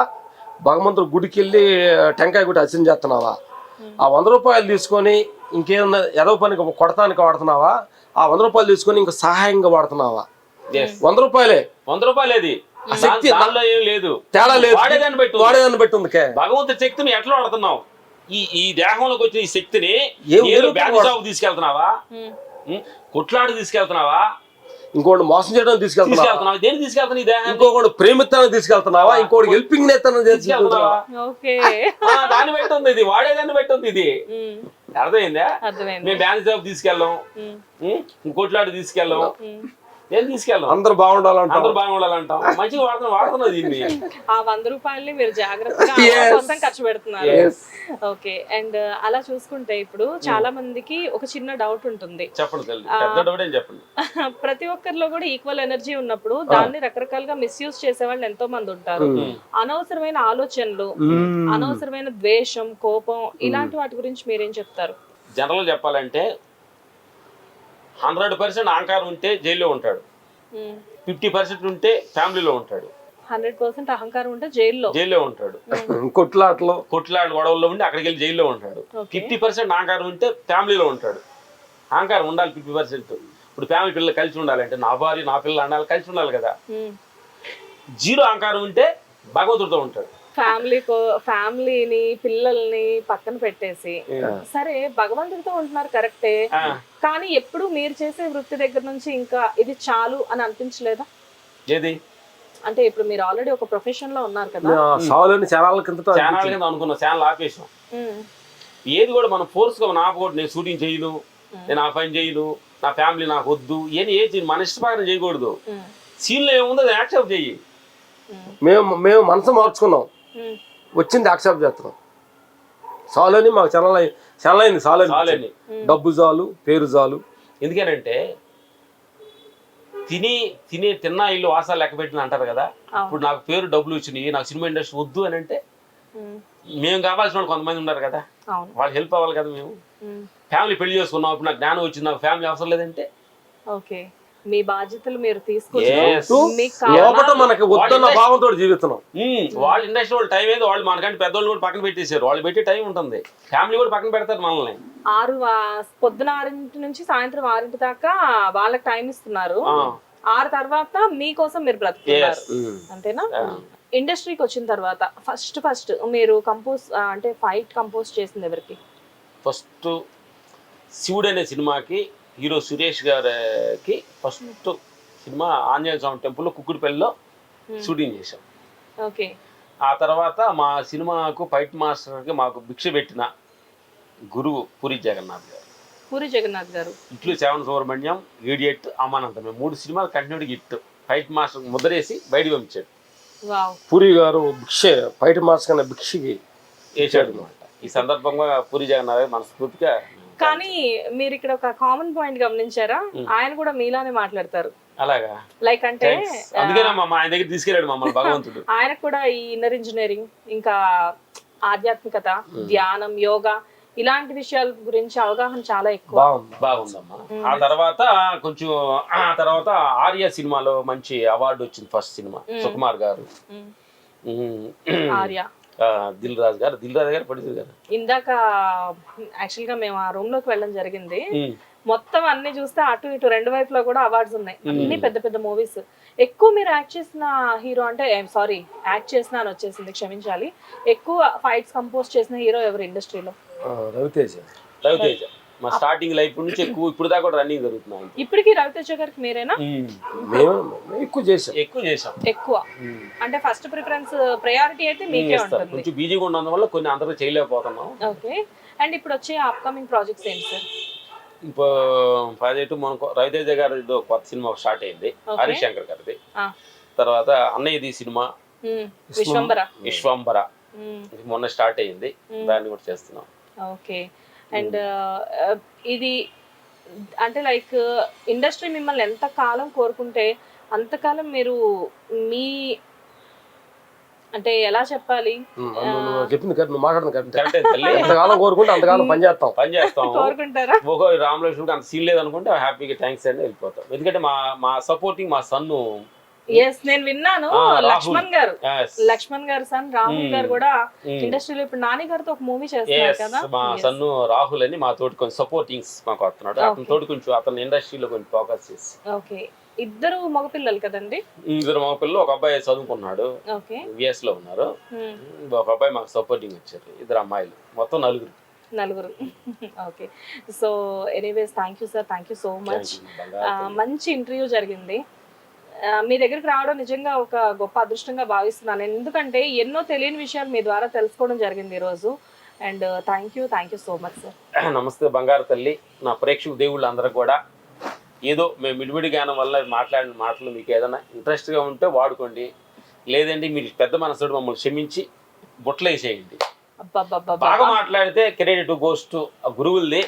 భగవంతుడు గుడికి వెళ్ళి టెంకాయ గుడి అర్చన చేస్తున్నావా? ఆ 100 రూపాయలు తీసుకొని ఇంకేదన్నా ఎదవ పనికి కొడతానికి వాడుతున్నావా? ఆ 100 రూపాయలు తీసుకొని ఇంకా సహాయంగా వాడుతున్నావా? 100 రూపాయలే ఏం లేదు, తేడా లేదు, వాడేదాన్ని బట్టి ఉంది. భగవంతుడి శక్తిని ఎట్లా వాడుతున్నావు? ఈ దేహంలోకి వచ్చిన ఈ శక్తిని బ్యాండీ షాప్ తీసుకెళ్తున్నావా, కొట్లాడి తీసుకెళ్తున్నావా, ఇంకోటి మోసం చేయడానికి తీసుకెళ్తున్నావా, దేనికి తీసుకెళ్తున్నా, ఈ దేహం ఇంకోటి ప్రేమిత్తానికి తీసుకెళ్తున్నావా, ఇంకోటి హెల్పింగ్ నేతను తీసుకెళ్తున్నావా? దాన్ని బట్టి ఉంది, ఇది వాడేదాన్ని బట్టి ఉంది. ఇది అర్థమైందా? మేము బ్యాంక్ జాబ్ తీసుకెళ్ళాం, కొట్లాడి తీసుకెళ్ళాం, ఏం తీసుకెళ్ళాం, అందరూ బాగుండాలంటాం, మంచిగా వాడుతున్నది దీన్ని. ఆ 100 రూపాయల్ని మీరు జాగ్రత్తగా కోసం ఖర్చు పెడుతున్నారు. ఓకే. అండ్ అలా చూసుకుంటే ఇప్పుడు చాలా మందికి ఒక చిన్న డౌట్ ఉంటుంది. చెప్పండి. ప్రతి ఒక్కరిలో కూడా ఈక్వల్ ఎనర్జీ ఉన్నప్పుడు దాన్ని రకరకాలుగా మిస్యూజ్ చేసే వాళ్ళు ఎంతో మంది ఉంటారు. అనవసరమైన ఆలోచనలు, అనవసరమైన ద్వేషం, కోపం, ఇలాంటి వాటి గురించి మీరేం చెప్తారు? జనరల్ చెప్పాలంటే 100% అహంకారం ఉంటే జైల్లో ఉంటాడు, 50% ఉంటే ఫ్యామిలీలో ఉంటాడు, 100% అహంకారం ఉంటే జైల్లో ఉంటాడు, కొట్లాటలు గొడవల్లో ఉండి అక్కడికి వెళ్ళి జైల్లో ఉంటాడు. 50% అహంకారం ఉంటే ఫ్యామిలీలో ఉంటాడు. అహంకారం ఉండాలి 50%. ఇప్పుడు ఫ్యామిలీ పిల్లలు కలిసి ఉండాలంటే నా భార్య నా పిల్లలు అనాలి, కలిసి ఉండాలి కదా. 0 అహంకారం ఉంటే భగవంతుడితో ఉంటాడు. ఫ్యామిలీని పిల్లల్ని పక్కన పెట్టేసి సరే భగవంతుడితో ఉంటున్నారు కరెక్టే, కానీ ఎప్పుడు మీరు చేసే వృత్తి దగ్గర నుంచి ఇంకా ఇది చాలు అని అనిపించలేదా? ఏది అంటే ఇప్పుడు మీరు ఆల్రెడీ ఒక ప్రొఫెషన్ లో ఉన్నారు కదా, ఛానల్ కింద అనుకున్నా, ఛానల్ ఆపేసాం. ఏది కూడా మనం ఫోర్స్ గా ఆపకూడదు. నేను షూటింగ్ చేయను, నేను ఆ పని చేయను, నా ఫ్యామిలీ నాకు వద్దు, ఏది మన ఇష్టప్రకారం చేయకూడదు. సీన్లో ఏముందో అది యాక్సెప్ట్ చెయ్యి. మేము మనసు మార్చుకున్నాం, వచ్చింది యాక్సెప్ట్ చేస్తున్నాం. చాలని మాకు చాలా అయింది, చాలని డబ్బు చాలు, పేరు చాలు. ఎందుకనంటే తిన్నా ఇల్లు వాసాలు లెక్క పెట్టిన అంటారు కదా. ఇప్పుడు నాకు పేరు డబ్బులు వచ్చినాయి, నాకు సినిమా ఇండస్ట్రీ వద్దు అని అంటే మేము కావాల్సిన వాళ్ళు కొంతమంది ఉన్నారు కదా, వాళ్ళు హెల్ప్ అవ్వాలి కదా. మేము ఫ్యామిలీ పెళ్లి చేసుకున్నాం, ఇప్పుడు నాకు జ్ఞానం వచ్చింది, నాకు ఫ్యామిలీ అవసరం లేదంటే ఓకే మీ బాధ్యతలు మీరు తీసుకుంటూ మనకి వద్దన్న భావంతో జీవిస్తున్నాం. వాళ్ళ ఇండస్ట్రీ వాళ్ళు టైం ఏదో వాళ్ళు మనకంటే పెద్దవాళ్ళు కూడా పక్కన పెట్టేశారు. వాళ్ళు పెట్టే టైం ఉంటుంది, ఫ్యామిలీ కూడా పక్కన పెడతారు మనల్ని. పొద్దున 6 నుంచి సాయంత్రం 6 దాకా వాళ్ళకి టైం ఇస్తున్నారు. 6 తర్వాత మీకోసం మీరు బ్రతుకుతున్నారు, అంతేనా? ఇండస్ట్రీకి వచ్చిన తర్వాత ఫస్ట్ మీరు అంటే ఫైట్ కంపోజ్ చేసింది ఎవరికి? ఫస్ట్ శివుడు అనే సినిమాకి హీరో సురేష్ గారికి ఫస్ట్ సినిమా ఆంజనేయ స్వామి టెంపుల్లో కుక్కుడిపల్లిలో షూటింగ్ చేశాం. ఓకే. ఆ తర్వాత మా సినిమాకు ఫైట్ మాస్టర్కి మాకు భిక్ష పెట్టిన గురువు పూరి జగన్నాథ్ గారు. పూరి జగన్నాథ్ గారు. ఇట్లు సెవెన్ సుబ్రహ్మణ్యం, ఈడియట్, అమానంతమే 3 సినిమాలు కంటిన్యూడ్ హిట్. ఫైట్ మాస్టర్ ముద్రేసి బయటకు పంపించాడు. వావ్. పూరి గారు భిక్ష ఫైట్ మాస్ కన్నా భిక్షకి వేసాడు అనమాట. ఈ సందర్భంగా పూరి జగన్నాథ్ గారు మనస్ఫూర్తిగా. కానీ మీరు ఇక్కడ ఒక కామన్ పాయింట్ గమనించారా? ఆయన కూడా మీలానే మాట్లాడతారు. అలాగా, లైక్ అంటే అందుకే ఆయన దగ్గర తీసుకెళ్ళాడు మమ్మల్ని భగవంతుడు. ఆయనకు కూడా ఈ ఇన్నర్ ఇంజనీరింగ్, ఇంకా ఆధ్యాత్మికత, ధ్యానం, యోగా ఇలాంటి విషయాల గురించి అవగాహన చాలా ఎక్కువ. బాగుందమ్మా. ఆ తర్వాత ఆర్య సినిమాలో మంచి అవార్డు వచ్చింది. ఫస్ట్ సినిమా సుకుమార్ గారు, ఆర్య, దిల్ రాజు గారు ప్రొడ్యూసర్ గారు. ఇందాక యాక్చువల్ గా మేము ఆ రూమ్ లోకి వెళ్ళడం జరిగింది. మొత్తం అన్ని చూస్తే అటు ఇటు రెండు వైపులో కూడా అవార్డ్స్ ఉన్నాయి. అన్ని పెద్ద పెద్ద మూవీస్. ఎక్కువ మీరు యాక్ట్ చేసిన హీరో అంటే యాక్ట్ చేసిన అని వచ్చేసింది, క్షమించాలి. ఎక్కువ ఫైట్స్ కంపోజ్ చేసిన హీరో ఎవరు ఇండస్ట్రీలో? రవితేజ. మా స్టార్టింగ్ లైఫ్ నుంచి ఇప్పుడు దాకా కూడా రన్నింగ్ జరుగుతున్నాయి. ఇప్పటికి రవితేజ గారికి మీరేనా? ఎక్కువ చేసాం. ఎక్కువ అంటే ఫస్ట్ ప్రిఫరెన్స్, ప్రయారిటీ అయితే మీకే ఉంటుంది. కొంచెం బిజీగా ఉండడం వల్ల కొన్ని అందరూ చేయలేకపోతున్నాం. ఓకే. అండ్ ఇప్పుడు వచ్చే అప్కమింగ్ ప్రాజెక్ట్స్ ఏంటి సార్? ఇప్పుడు ప్రాజెక్టు మనకు రవితేజ గారి కొత్త సినిమా స్టార్ట్ అయింది, హరిశంకర్ గారిది. తర్వాత అన్నయ్యది సినిమా విశ్వంబర మొన్న స్టార్ట్ అయ్యింది, దాన్ని కూడా చేస్తున్నాం. ఓకే. అండ్ ఇది అంటే లైక్ ఇండస్ట్రీ మిమ్మల్ని ఎంత కాలం కోరుకుంటే అంతకాలం మీరు మీ అంటే ఎలా చెప్పాలి, చెప్పింది నువ్వు మాట్లాడుతుంది ఎంతకాలం కోరుకుంటే అంతకాలం పనిచేస్తాం కోరుకుంటారా? రామలక్ష్మణ్ అంత సీన్ లేదు అనుకుంటే హ్యాపీగా థ్యాంక్స్ అని వెళ్ళిపోతాం. ఎందుకంటే మా సపోర్టింగ్ మా సన్ను. నేను విన్నాను, లక్ష్మణ్ గారు సన్ రాహుల్ గారు కూడా ఇండస్ట్రీలో ఇప్పుడు నాని గారితో ఒక మూవీ చేస్తున్నారు కదా. మా సన్ను రాహుల్ అని మా తోటి కొంచెం సపోర్టింగ్స్ మాకు వస్తున్నాడు. అతని తోటి కొంచెం అతను ఇండస్ట్రీలో కొంచెం ఫోకస్ చేసి. ఓకే. ఇద్దరు మగపిల్లలు కదండి? ఇద్దరు మగపిల్లలు. ఒక అబ్బాయి చదువుకున్నాడు, విఎస్ లో ఉన్నారు. ఒక అబ్బాయి మాకు సపోర్టింగ్ వచ్చారు. ఇద్దరు అమ్మాయిలు, మొత్తం నలుగురు. Okay. So anyways thank you sir, thank you so much. మంచి ఇంటర్వ్యూ జరిగింది. మీ దగ్గరికి రావడం నిజంగా ఒక గొప్ప అదృష్టంగా భావిస్తున్నాను. ఎందుకంటే ఎన్నో తెలియని విషయాలు మీ ద్వారా తెలుసుకోవడం జరిగింది ఈరోజు. And thank you so much sir. నమస్తే బంగారు తల్లి. నా ప్రేక్షకు దేవుళ్ళు అందరూ కూడా ఏదో మేము మిడిమిడి జ్ఞానం వల్ల మాట్లాడిన మాటలు మీకు ఏదైనా ఇంట్రెస్ట్గా ఉంటే వాడుకోండి, లేదండి మీరు పెద్ద మనసుడు మమ్మల్ని క్షమించి బుట్టలేసేయండి. బాగా మాట్లాడితే క్రెడిట్ గోస్ టు గురువులది,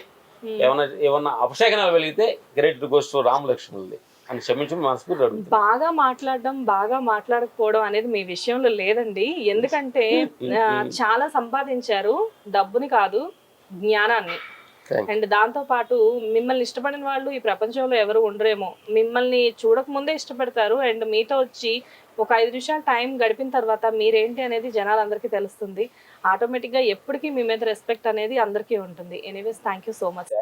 ఏమన్నా అపశకనాలు వెలిగితే క్రెడిట్ గోస్ టు రామలక్ష్మణులది అని క్షమించడం మనస్ఫూర్తిగా అడుగుతాను. బాగా మాట్లాడడం, బాగా మాట్లాడకపోవడం అనేది మీ విషయంలో లేదండి. ఎందుకంటే చాలా సంపాదించారు, డబ్బుని కాదు జ్ఞానాన్ని. అండ్ దాంతో పాటు మిమ్మల్ని ఇష్టపడిన వాళ్ళు ఈ ప్రపంచంలో ఎవరు ఉండరేమో. మిమ్మల్ని చూడక ముందే ఇష్టపడతారు. అండ్ మీతో వచ్చి ఒక 5 నిమిషాలు టైం గడిపిన తర్వాత మీరేంటి అనేది జనాలందరికీ తెలుస్తుంది. ఆటోమేటిక్గా ఎప్పటికీ మీ మీద రెస్పెక్ట్ అనేది అందరికీ ఉంటుంది. Anyways thank you so much.